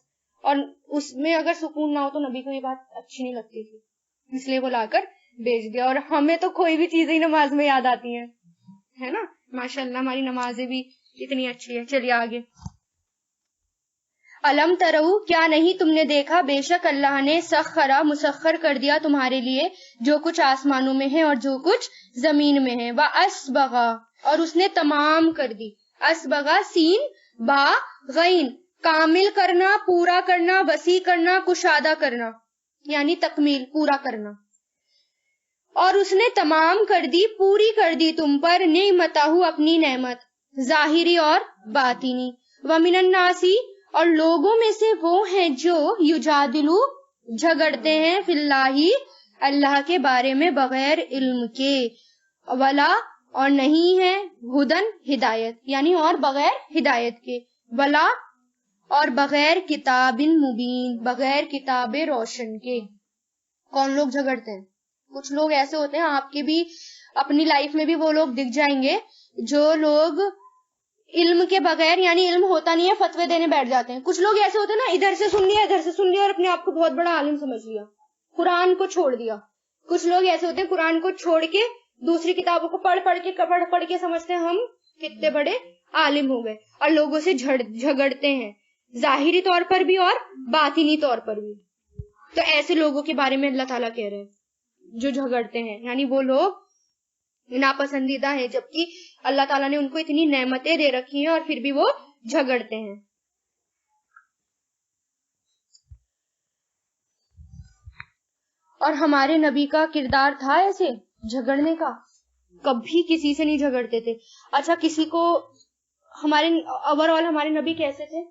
اور اس میں اگر سکون نہ ہو تو نبی کو یہ بات اچھی نہیں لگتی تھی، اس لیے وہ لا کر بیچ دیا۔ اور ہمیں تو کوئی بھی چیزیں نماز میں یاد آتی ہیں، ہے نا؟ ماشاءاللہ ہماری نمازیں بھی اتنی اچھی ہے۔ چلیے آگے، علم ترو، کیا نہیں تم نے دیکھا، بے شک اللہ نے مسخر کر دیا تمہارے لیے جو کچھ آسمانوں میں ہے اور جو کچھ زمین میں ہے، وَأَسْبَغَا، اور اس نے تمام کر دی، اسبغا سین با غین، کامل کرنا، پورا کرنا، وسیع کرنا، کشادہ کرنا، یعنی تکمیل، پورا کرنا۔ اور اس نے تمام کر دی، پوری کر دی تم پر، نعمتہ، اپنی نعمت، ظاہری اور باطنی، وَمِنَ النَّاسِ، اور لوگوں میں سے وہ ہیں جو یجادلو، جھگڑتے ہیں، فی اللہ، اللہ کے بارے میں، بغیر علم کے، ولا، اور نہیں ہے، ہدن، ہدایت، یعنی اور بغیر ہدایت کے، ولا، اور بغیر کتاب مبین، بغیر کتاب روشن کے۔ کون لوگ جھگڑتے ہیں؟ کچھ لوگ ایسے ہوتے ہیں، آپ کے بھی اپنی لائف میں بھی وہ لوگ دکھ جائیں گے جو لوگ علم کے بغیر، یعنی علم ہوتا نہیں ہے، فتوے دینے بیٹھ جاتے ہیں۔ کچھ لوگ ایسے ہوتے ہیں نا، ادھر سے سن لیا ادھر سے سن لیا اور اپنے آپ کو بہت بڑا عالم سمجھ لیا، قرآن کو چھوڑ دیا۔ کچھ لوگ ایسے ہوتے ہیں قرآن کو چھوڑ کے دوسری کتابوں کو پڑھ کے سمجھتے ہیں ہم کتنے بڑے عالم ہو گئے، اور لوگوں سے جھگڑتے ہیں۔ ظاہری طور پر بھی اور باطنی طور پر بھی. تو ایسے لوگوں کے بارے میں اللہ تعالیٰ کہہ رہے ہیں جو جھگڑتے ہیں، یعنی وہ لوگ ناپسندیدہ ہیں، جبکہ اللہ تعالیٰ نے ان کو اتنی نعمتیں دے رکھی ہیں اور پھر بھی وہ جھگڑتے ہیں. اور ہمارے نبی کا کردار تھا ایسے جھگڑنے کا، کبھی کسی سے نہیں جھگڑتے تھے. اچھا کسی کو ہمارے نبی کیسے تھے؟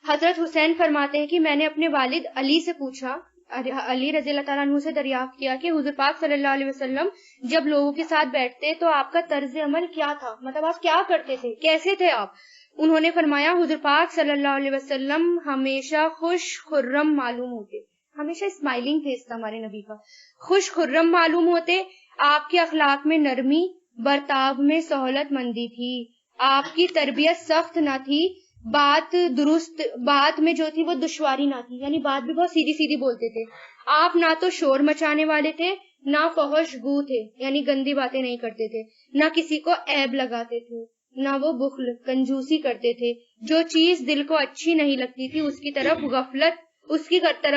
حضرت حسین فرماتے ہیں کہ میں نے اپنے والد علی سے پوچھا، علی رضی اللہ تعالیٰ عنہ سے دریافت کیا کہ حضور پاک صلی اللہ علیہ وسلم جب لوگوں کے ساتھ بیٹھتے تو آپ کا طرز عمل کیا تھا، مطلب آپ کیا کرتے تھے، کیسے تھے آپ؟ انہوں نے فرمایا حضور پاک صلی اللہ علیہ وسلم ہمیشہ خوش خرم معلوم ہوتے، ہمیشہ اسمائلنگ فیس تھا ہمارے نبی کا، خوش خرم معلوم ہوتے. آپ کے اخلاق میں نرمی، برتاؤ میں سہولت مندی تھی، آپ کی تربیت سخت نہ تھی، بات درست، بات میں جو تھی وہ دشواری نہ تھی، یعنی بات بھی بہت سیدھی سیدھی بولتے تھے. آپ نہ تو شور مچانے والے تھے، نہ فحش گو تھے، یعنی گندی باتیں نہیں کرتے تھے، نہ کسی کو عیب لگاتے تھے، نہ وہ بخل کنجوسی کرتے تھے. جو چیز دل کو اچھی نہیں لگتی تھی اس کی طرف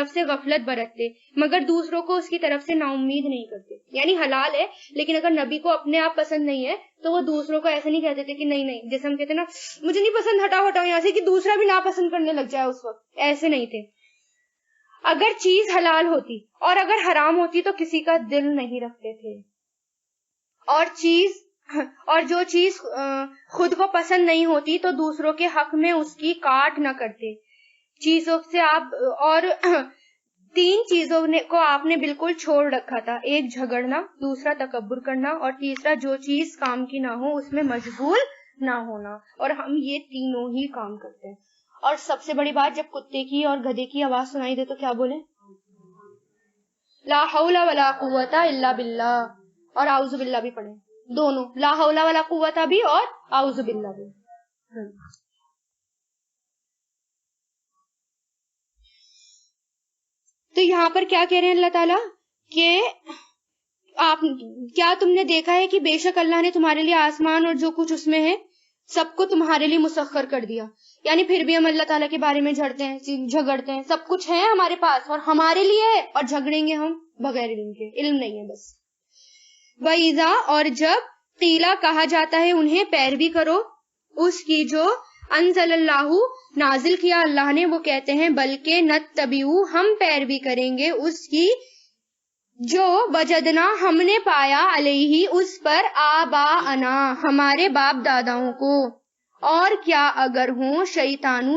سے غفلت برتتے، مگر دوسروں کو اس کی طرف سے نا امید نہیں کرتے. یعنی حلال ہے لیکن اگر نبی کو اپنے آپ پسند نہیں ہے تو وہ دوسروں کو ایسے نہیں کہتے تھے کہ نہیں، جیسے ہم کہتے نا مجھے نہیں پسند، ہٹاؤ یہاں سے، کہ دوسرا بھی ناپسند کرنے لگ جائے اس وقت. ایسے نہیں تھے. اگر چیز حلال ہوتی اور اگر حرام ہوتی تو کسی کا دل نہیں رکھتے تھے، اور جو چیز خود کو پسند نہیں ہوتی تو دوسروں کے حق میں اس کی کاٹ نہ کرتے. چیزوں سے آپ اور 3 چیزوں کو آپ نے بالکل چھوڑ رکھا تھا، ایک جھگڑنا، دوسرا تکبر کرنا، اور تیسرا جو چیز کام کی نہ ہو اس میں مشغول نہ ہونا. اور ہم یہ تینوں ہی کام کرتے ہیں. اور سب سے بڑی بات، جب کتے کی اور گدھے کی آواز سنائی دے تو کیا بولیں؟ لا حول ولا قوت الا باللہ، اور اعوذ باللہ بھی پڑھیں، دونوں، لا حول ولا قوت بھی اور اعوذ باللہ بھی. تو یہاں پر کیا کہہ رہے ہیں اللہ تعالیٰ کہ کیا تم نے دیکھا ہے کہ بے شک اللہ نے تمہارے لیے آسمان اور جو کچھ اس میں ہے سب کو تمہارے لیے مسخر کر دیا. یعنی پھر بھی ہم اللہ تعالیٰ کے بارے میں جھگڑتے ہیں، سب کچھ ہے ہمارے پاس اور ہمارے لیے ہے، اور جھگڑیں گے ہم بغیر علم کے، علم نہیں ہے بس. وَإِذَا، اور جب قیلا کہا جاتا ہے انہیں پیروی کرو اس کی جو انزل اللہ نازل کیا اللہ نے، وہ کہتے ہیں بلکہ نتبعو، ہم پیروی کریں گے اس کی جو وجدنا، ہم نے پایا، علیہ اس پر، آباءنا، ہمارے باپ داداؤں کو. اور کیا اگر ہوں شیطان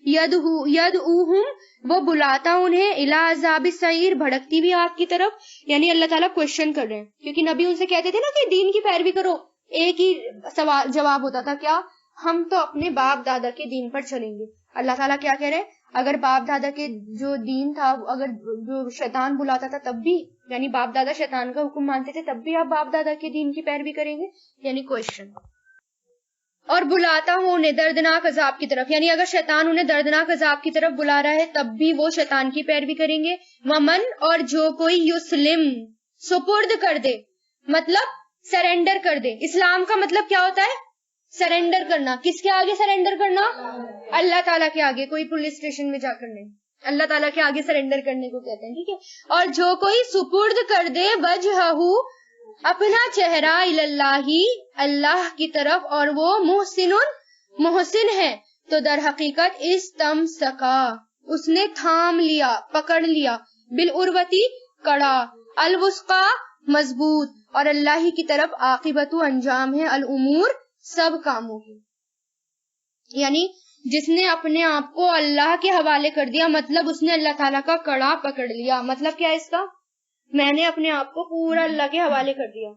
یدعوہم، وہ بلاتا انہیں، الی عذاب السعیر، بھڑکتی بھی آگ کی طرف. یعنی اللہ تعالیٰ کوشچن کر رہے ہیں کیونکہ نبی ان سے کہتے تھے نا کہ دین کی پیروی کرو، ایک ہی سوال جواب ہوتا تھا، کیا؟ ہم تو اپنے باپ دادا کے دین پر چلیں گے. اللہ تعالیٰ کیا کہہ رہے ہیں؟ اگر باپ دادا کے جو دین تھا، اگر جو شیطان بلاتا تھا تب بھی، یعنی باپ دادا شیطان کا حکم مانتے تھے تب بھی آپ باپ دادا کے دین کی پیروی کریں گے؟ یعنی کوشچن. اور بلاتا ہوں انہیں دردناک عذاب کی طرف، یعنی اگر شیطان انہیں دردناک عذاب کی طرف بلا رہا ہے تب بھی وہ شیطان کی پیروی کریں گے. ومن، اور جو کوئی یسلم، سپرد کر دے، مطلب سرنڈر کر دے. اسلام کا مطلب کیا ہوتا ہے؟ سرنڈر کرنا. کس کے آگے سرنڈر کرنا؟ اللہ تعالیٰ کے آگے. کوئی پولیس اسٹیشن میں جا کر نہیں، اللہ تعالیٰ کے آگے سرنڈر کرنے کو کہتے ہیں، ٹھیک ہے. اور جو کوئی سپرد کر دے وجہہ، اپنا چہرہ، اللہ، اللہ کی طرف، اور وہ محسن ہے، تو در حقیقت استمسکا، اس نے تھام لیا، پکڑ لیا، بالعروتی، کڑا، الوثقی، مضبوط، اور اللہ ہی کی طرف عاقبت، انجام ہے، الامور، سب کاموں کی. یعنی جس نے اپنے آپ کو اللہ کے حوالے کر دیا، مطلب اس نے اللہ تعالیٰ کا کڑا پکڑ لیا. مطلب کیا ہے اس کا؟ میں نے اپنے آپ کو پورا اللہ کے حوالے کر دیا،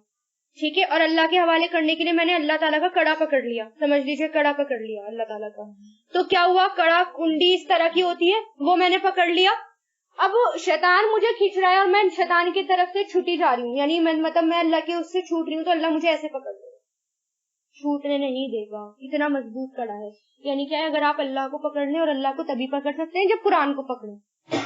ٹھیک ہے. اور اللہ کے حوالے کرنے کے لیے میں نے اللہ تعالیٰ کا کڑا پکڑ لیا. سمجھ لیجیے، کڑا پکڑ لیا اللہ تعالیٰ کا. تو کیا ہوا؟ کڑا کنڈی اس طرح کی ہوتی ہے، وہ میں نے پکڑ لیا. اب شیطان مجھے کھینچ رہا ہے اور میں شیطان کی طرف سے چھوٹی جا رہی ہوں، یعنی مطلب میں اللہ کے اس سے چھوٹ رہی ہوں، تو اللہ مجھے ایسے پکڑ لے گا، چھوٹنے نہیں دے گا. اتنا مضبوط کڑا ہے. یعنی کیا ہے؟ اگر آپ اللہ کو پکڑ لیں، اور اللہ کو تبھی پکڑ سکتے ہیں جب قرآن کو پکڑیں.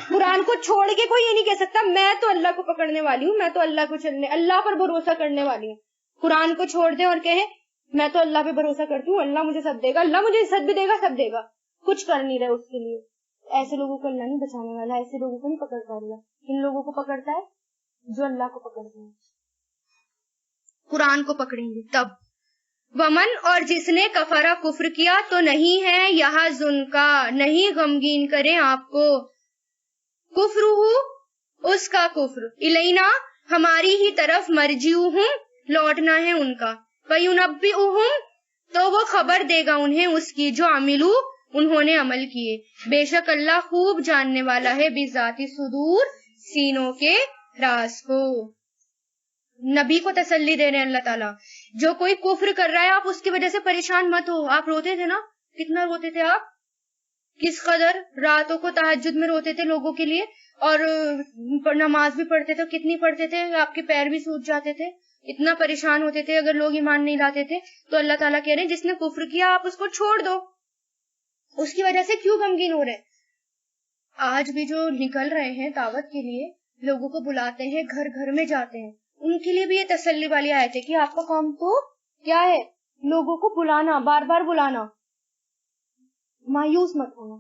قرآن کو چھوڑ کے کوئی یہ نہیں کہہ سکتا میں تو اللہ کو پکڑنے والی ہوں، میں تو اللہ کو اللہ پر بھروسہ کرنے والی ہوں. قرآن کو چھوڑ دیں اور کہیں میں تو اللہ پہ بھروسہ کرتی ہوں, اللہ مجھے سب دے گا, اللہ مجھے عزت بھی دے گا, سب دے گا, کچھ کر نہیں رہے اس کے لیے. ایسے لوگوں کو اللہ نہیں بچانے والا, ایسے لوگوں کو نہیں پکڑتا اللہ. ان لوگوں کو پکڑتا ہے جو اللہ کو پکڑتے ہیں, قرآن کو پکڑیں گے تب. ومن, اور جس نے کفرا کفر کیا تو نہیں ہے یہاں زن کا, نہیں غمگین کرے آپ کو, کفر اس کا کفر, الینا ہماری ہی طرف, مرجعہم لوٹنا ہے ان کا, فینبئہم تو وہ خبر دے گا انہیں اس کی, جو عملو انہوں نے عمل کیے, بے شک اللہ خوب جاننے والا ہے, بذات صدور سینوں کے راز کو. نبی کو تسلی دے رہے ہیں اللہ تعالیٰ, جو کوئی کفر کر رہا ہے آپ اس کی وجہ سے پریشان مت ہو. آپ روتے تھے نا, کتنا روتے تھے آپ, کس قدر راتوں کو تہجد میں روتے تھے لوگوں کے لیے, اور نماز بھی پڑھتے تھے, کتنی پڑھتے تھے, آپ کے پیر بھی سوج جاتے تھے, اتنا پریشان ہوتے تھے اگر لوگ ایمان نہیں لاتے تھے. تو اللہ تعالیٰ کہہ رہے ہیں جس نے کفر کیا آپ اس کو چھوڑ دو, اس کی وجہ سے کیوں غمگین ہو رہے. آج بھی جو نکل رہے ہیں دعوت کے لیے, لوگوں کو بلاتے ہیں, گھر گھر میں جاتے ہیں, ان کے لیے بھی یہ تسلی والی آیت ہے کہ آپ کا کام تو کیا ہے, لوگوں کو بلانا, بار بار بلانا. مایوس مت ہونا,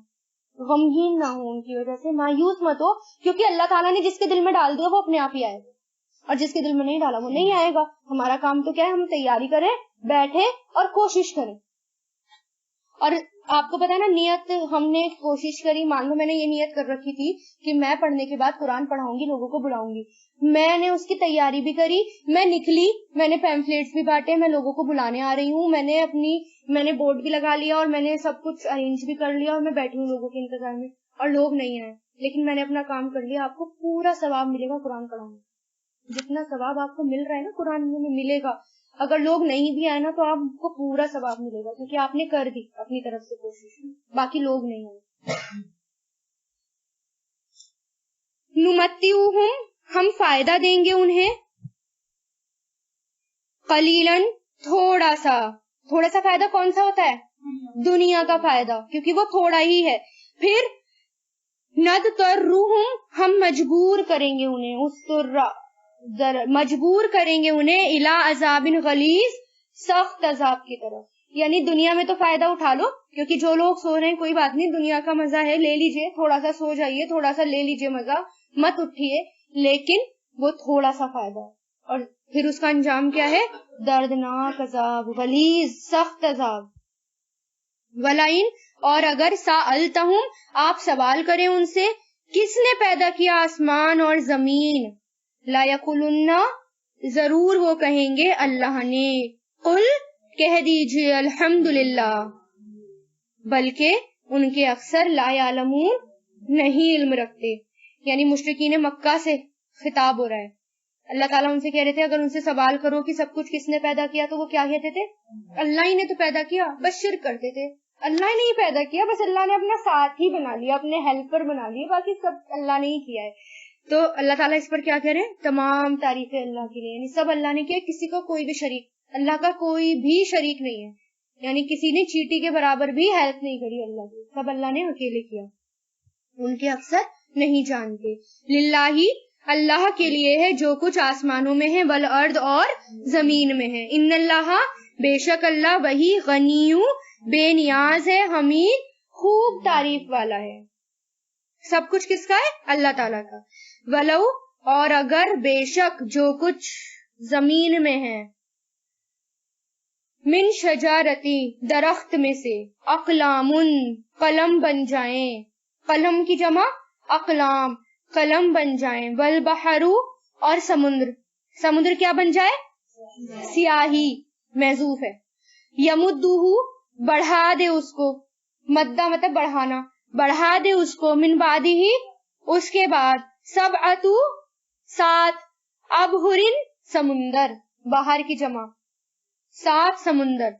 غمگین نہ ہو ان کی وجہ سے, مایوس مت ہو, کیونکہ اللہ تعالیٰ نے جس کے دل میں ڈال دیا وہ اپنے آپ ہی آئے گا, اور جس کے دل میں نہیں ڈالا وہ نہیں آئے گا. ہمارا کام تو کیا ہے, ہم تیاری کریں, بیٹھے اور کوشش کریں. اور آپ کو پتا ہے نا, نیت ہم نے کوشش کری, مان لو میں نے یہ نیت کر رکھی تھی کہ میں پڑھنے کے بعد قرآن پڑھاؤں گی, لوگوں کو بلاؤں گی, میں نے اس کی تیاری بھی کری, میں نکلی, میں نے پیمفلیٹس بھی بانٹے, میں لوگوں کو بلانے آ رہی ہوں, میں نے بورڈ بھی لگا لیا, اور میں نے سب کچھ ارینج بھی کر لیا, اور میں بیٹھی ہوں لوگوں کے انتظار میں, اور لوگ نہیں آئے, لیکن میں نے اپنا کام کر لیا. آپ کو پورا ثواب ملے گا قرآن پڑھانے, جتنا ثواب آپ کو مل رہا ہے نا قرآن میں ملے گا. اگر لوگ نہیں بھی آئے نا تو آپ کو پورا ثواب ملے گا, کیونکہ آپ نے کر دی اپنی طرف سے کوشش, باقی لوگ نہیں آئے. نمتعہم ہم فائدہ دیں گے انہیں, قلیلاً تھوڑا سا فائدہ کون سا ہوتا ہے, دنیا کا فائدہ, کیونکہ وہ تھوڑا ہی ہے. پھر نضطرہم ہم مجبور کریں گے انہیں, مجبور کریں گے انہیں, الی عذاب غلیظ سخت عذاب کی طرف. یعنی دنیا میں تو فائدہ اٹھا لو, کیونکہ جو لوگ سو رہے ہیں کوئی بات نہیں, دنیا کا مزہ ہے, لے لیجئے, تھوڑا سا سو جائیے, تھوڑا سا لے لیجئے مزہ, مت اٹھیے, لیکن وہ تھوڑا سا فائدہ. اور پھر اس کا انجام کیا ہے, دردناک عذاب, غلیظ سخت عذاب. ولئن, اور اگر سألتہم آپ سوال کریں ان سے, کس نے پیدا کیا آسمان اور زمین, لا یقولن ضرور وہ کہیں گے اللہ نے, قل کہہ دیجئے الحمدللہ, بلکہ ان کے اکثر لا یعلمون نہیں علم رکھتے. یعنی مشرکین مکہ سے خطاب ہو رہا ہے, اللہ تعالیٰ ان سے کہہ رہے تھے اگر ان سے سوال کرو کہ سب کچھ کس نے پیدا کیا, تو وہ کیا کہتے تھے, اللہ ہی نے تو پیدا کیا. بس شرک کرتے تھے, اللہ ہی نہیں پیدا کیا, بس اللہ نے اپنا ساتھ ہی بنا لیا, اپنے ہیلپر بنا لیے, باقی سب اللہ نے ہی کیا ہے. تو اللہ تعالیٰ اس پر کیا کہہ رہے ہیں, تمام تعریفیں اللہ کے لیے, یعنی سب اللہ نے کیا, کسی کا کوئی بھی شریک, اللہ کا کوئی بھی شریک نہیں ہے, یعنی کسی نے چیٹی کے برابر بھی ہیلپ نہیں کری اللہ کی, سب اللہ نے اکیلے کیا. ان کے اکثر نہیں جانتے. للہ اللہ کے لیے ہے جو کچھ آسمانوں میں ہے, والارض اور زمین میں ہے. ان اللہ بے شک اللہ وہی غنی بے نیاز ہے, حمید خوب تعریف والا ہے. سب کچھ کس کا ہے, اللہ تعالیٰ کا. ولو, اور اگر بے شک جو کچھ زمین میں ہے, من شجارتی درخت میں سے, اقلامن قلم بن جائیں, قلم کی جمع اقلام, قلم بن جائیں, والبحر اور سمندر کیا بن جائے, سیاہی محذوف ہے. یمدہ بڑھا دے اس کو, مدہ مطلب بڑھانا, بڑھا دے اس کو, من بعد ہی اس کے بعد, سبعۃ 7, ابحرن سمندر, باہر کی جمع 7 سمندر,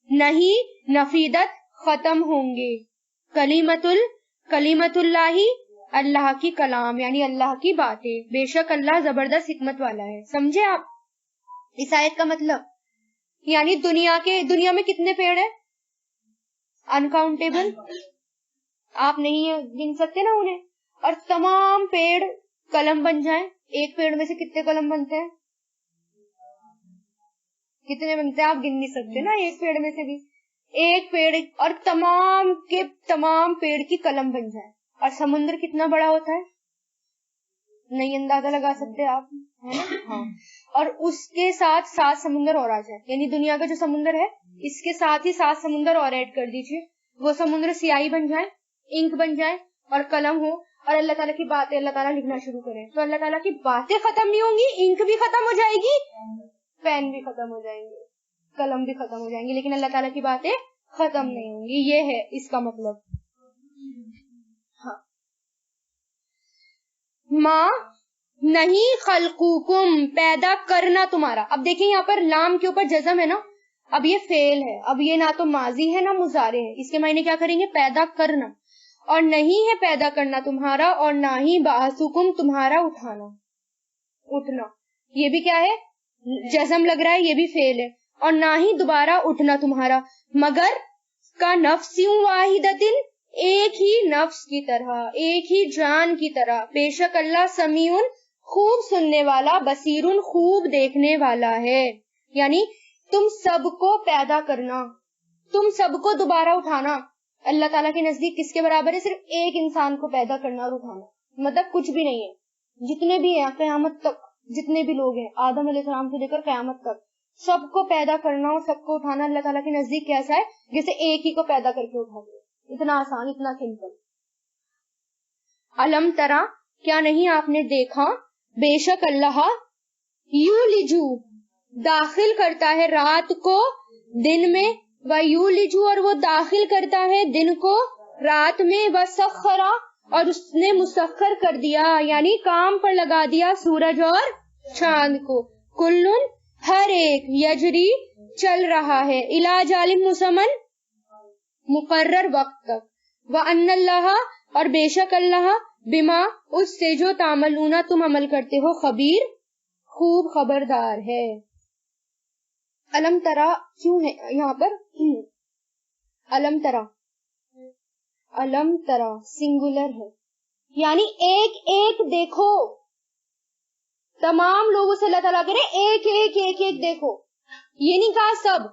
نہیں نفیدت ختم ہوں گے, کلیمت اللہ اللہ کی کلام, یعنی اللہ کی باتیں, بے شک اللہ زبردست حکمت والا ہے. سمجھے آپ اس آیت کا مطلب؟ یعنی دنیا میں کتنے پیڑ ہیں, انکاؤنٹیبل, آپ نہیں گن سکتے نا انہیں, اور تمام پیڑ قلم بن جائیں, ایک پیڑ میں سے کتنے قلم بنتے ہیں, کتنے بنتے ہیں آپ گن نہیں سکتے نا ایک پیڑ میں سے بھی. ایک پیڑ اور تمام کے تمام پیڑ کی قلم بن جائے. اور سمندر کتنا بڑا ہوتا ہے, نہیں اندازہ لگا سکتے آپ, ہے نا. ہاں, اور اس کے ساتھ 7 سمندر اور آ جائے, یعنی دنیا کا جو سمندر ہے اس کے ساتھ ہی 7 سمندر اور ایڈ کر دیجئے, وہ سمندر سیاہی بن جائے, انک بن جائے اور قلم ہو, اور اللہ تعالیٰ کی باتیں اللہ تعالیٰ لکھنا شروع کریں, تو اللہ تعالیٰ کی باتیں ختم نہیں ہوں گی, انک بھی ختم ہو جائے گی, پین بھی ختم ہو جائیں گے, قلم بھی ختم ہو جائیں گے, لیکن اللہ تعالیٰ کی باتیں ختم نہیں ہوں گی. یہ ہے اس کا مطلب. ہاں, ماں نہیں خلقکم, پیدا کرنا تمہارا. اب دیکھیں یہاں پر لام کے اوپر جزم ہے نا, اب یہ فعل ہے, اب یہ نہ تو ماضی ہے نہ مضارع ہے, اس کے معنی کیا کریں گے, پیدا کرنا. اور نہیں ہے پیدا کرنا تمہارا, اور نہ ہی بعثکم تمہارا اٹھانا, اٹھنا. یہ بھی کیا ہے, جزم لگ رہا ہے, یہ بھی فعل ہے. اور نہ ہی دوبارہ اٹھنا تمہارا, مگر کا نفس واحدتن, ایک ہی نفس کی طرح, ایک ہی جان کی طرح. بے شک اللہ سمیعن, خوب سننے والا, بصیرن, خوب دیکھنے والا ہے. یعنی تم سب کو پیدا کرنا, تم سب کو دوبارہ اٹھانا, اللہ تعالیٰ کے نزدیک کس کے برابر ہے, صرف ایک انسان کو پیدا کرنا اور اٹھانا, مطلب کچھ بھی نہیں ہے. جتنے بھی ہیں قیامت تک, جتنے بھی لوگ ہیں آدم علیہ السلام سے لے کر قیامت تک, سب کو پیدا کرنا اور سب کو اٹھانا اللہ تعالیٰ کے نزدیک کیسا ہے, جیسے ایک ہی کو پیدا کر کے اٹھا دیا. اتنا آسان, اتنا سمپل. علم ترا, کیا نہیں آپ نے دیکھا, بے شک اللہ یولجو, داخل کرتا ہے رات کو دن میں, ویولجو, اور وہ داخل کرتا ہے دن کو رات میں, وسخرا, اور اس نے مسخر کر دیا, یعنی کام پر لگا دیا سورج اور چاند کو, کلن, ہر ایک, یجری, چل رہا ہے, الی اجل مسمى, مقرر وقت تک, وان اللہ, اور بے شک اللہ, بما, اس سے جو تعملون, تم عمل کرتے ہو, خبیر, خوب خبردار ہے. علم ترا کیوں ہے یہاں پر, علم ترا, علم ترا سنگولر ہے, یعنی ایک ایک دیکھو, تمام لوگوں سے اللہ تعالیٰ کرے ایک ایک ایک ایک دیکھو. یہ نہیں کہا سب,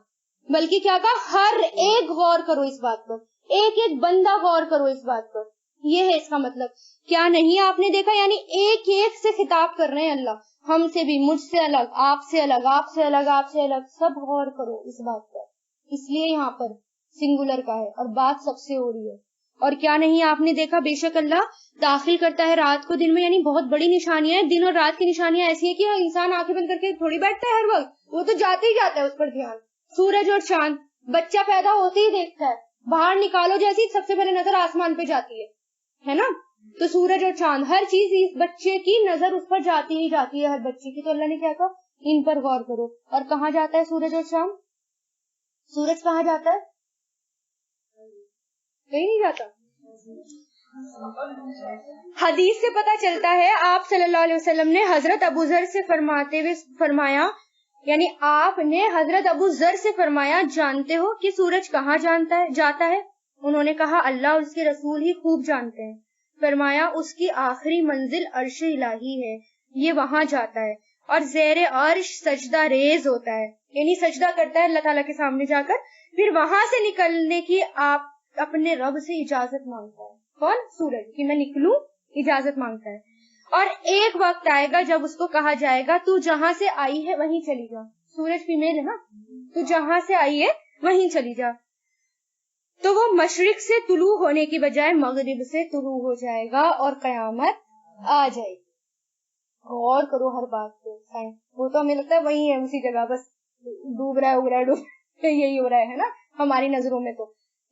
بلکہ کیا کہا, ہر ایک غور کرو اس بات پر, ایک ایک بندہ غور کرو اس بات پر. یہ ہے اس کا مطلب. کیا نہیں آپ نے دیکھا, یعنی ایک ایک سے خطاب کر رہے ہیں اللہ, ہم سے بھی, مجھ سے الگ, آپ سے الگ, آپ سے الگ, آپ سے الگ, سب غور کرو اس بات پر. اس لیے یہاں پر سنگولر کا ہے اور بات سب سے ہو رہی ہے. اور کیا نہیں آپ نے دیکھا, بے شک اللہ داخل کرتا ہے رات کو دن میں, یعنی بہت بڑی نشانیاں ہیں. دن اور رات کی نشانیاں ایسی ہیں کہ انسان آنکھیں بند کر کے تھوڑی بیٹھتا ہے ہر وقت, وہ تو جاتے ہی جاتا ہے اس پر دھیان. سورج اور چاند, بچہ پیدا ہوتے ہی دیکھتا ہے, باہر نکالو جیسی سب سے پہلے نظر آسمان پہ جاتی ہے نا. تو سورج اور چاند, ہر چیز اس بچے کی نظر اس پر جاتی ہی جاتی ہے, ہر بچے کی. تو اللہ نے کیا کہا, ان پر غور کرو. اور کہاں جاتا ہے سورج اور چاند, سورج کہاں جاتا ہے, کہیں نہیں جاتا. حدیث سے پتا چلتا ہے, آپ صلی اللہ علیہ وسلم نے حضرت ابو ذر سے فرماتے ہوئے فرمایا, یعنی آپ نے حضرت ابو ذر سے فرمایا, جانتے ہو کہ سورج کہاں جاتا ہے؟ انہوں نے کہا, اللہ اور اس کے رسول ہی خوب جانتے ہیں. فرمایا, اس کی آخری منزل عرش الہی ہے, یہ وہاں جاتا ہے, اور زیر عرش سجدہ ریز ہوتا ہے, یعنی سجدہ کرتا ہے اللہ تعالیٰ کے سامنے جا کر, پھر وہاں سے نکلنے کی آپ اپنے رب سے اجازت مانگتا ہے. کون؟ سورج, کہ میں نکلوں, اجازت مانگتا ہے. اور ایک وقت آئے گا جب اس کو کہا جائے گا, تو جہاں سے آئی ہے وہیں چلی جا. سورج فیمیل ہے نا, تو جہاں سے آئی ہے وہیں چلی جا. تو وہ مشرق سے طلوع ہونے کی بجائے مغرب سے طلوع ہو جائے گا, اور قیامت آ جائے گی. غور کرو ہر بات کو. وہ تو ہمیں لگتا ہے وہی ہے, اسی جگہ, بس ڈوب رہا ہے, اگ رہا ہے, ڈوب یہی ہو رہا ہے نا ہماری نظروں میں. تو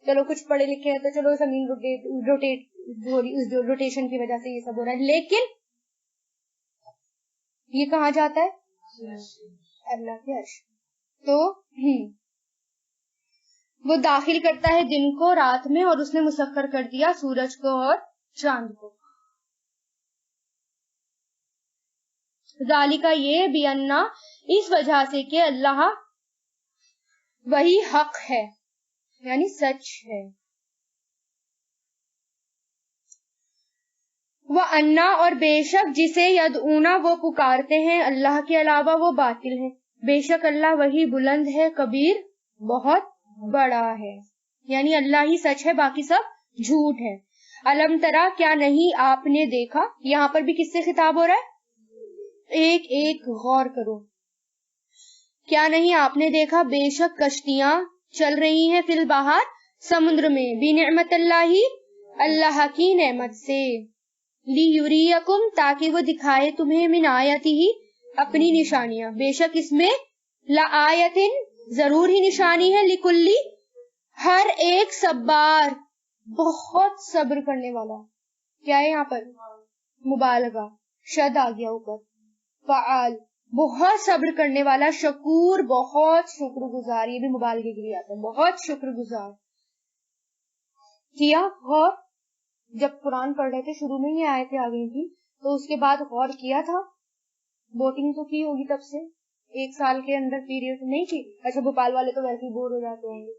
چلو کچھ پڑھے لکھے ہیں تو چلو زمین روٹیشن کی وجہ سے یہ سب ہو رہا ہے, لیکن یہ کہاں جاتا ہے, اللہ کے عرش. تو وہ داخل کرتا ہے دن کو رات میں, اور اس نے مسخر کر دیا سورج کو اور چاند کو. ذالکہ, یہ بیاننا, اس وجہ سے کہ اللہ وہی حق ہے, یعنی سچ ہے. وَأَنَّا, اور بے شک جسے یدعونا, وہ پکارتے ہیں اللہ کے علاوہ, وہ باطل ہے. بے شک اللہ وہی بلند ہے کبیر بہت بڑا ہے، یعنی اللہ ہی سچ ہے باقی سب جھوٹ ہے۔ علم ترا کیا نہیں آپ نے دیکھا، یہاں پر بھی کس سے خطاب ہو رہا ہے؟ ایک ایک غور کرو۔ کیا نہیں آپ نے دیکھا بے شک کشتیاں چل رہی ہیں فی البحر سمندر میں، بنعمت اللہ اللہ کی نعمت سے، لیریکم تاکہ وہ دکھائے تمہیں من آیتہ اپنی نشانیاں، بے شک اس میں لآیتن ضرور ہی نشانی ہے، لکلی ہر ایک صبار بہت صبر کرنے والا، کیا ہے یہاں پر مبالغہ، شد آ گیا اوپر، فعال بہت صبر کرنے والا، شکور بہت شکر گزار، یہ بھی مبالغے کے لیے آتا ہے، بہت شکر گزار۔ کیا غور جب قرآن پڑھ رہے تھے شروع میں ہی آیتیں آ گئی تھی تو اس کے بعد غور کیا تھا؟ ووٹنگ تو کی ہوگی تب سے، ایک سال کے اندر پیریڈ نہیں کی؟ اچھا بھوپال والے تو ویسے ہی بور ہو جاتے ہوں گے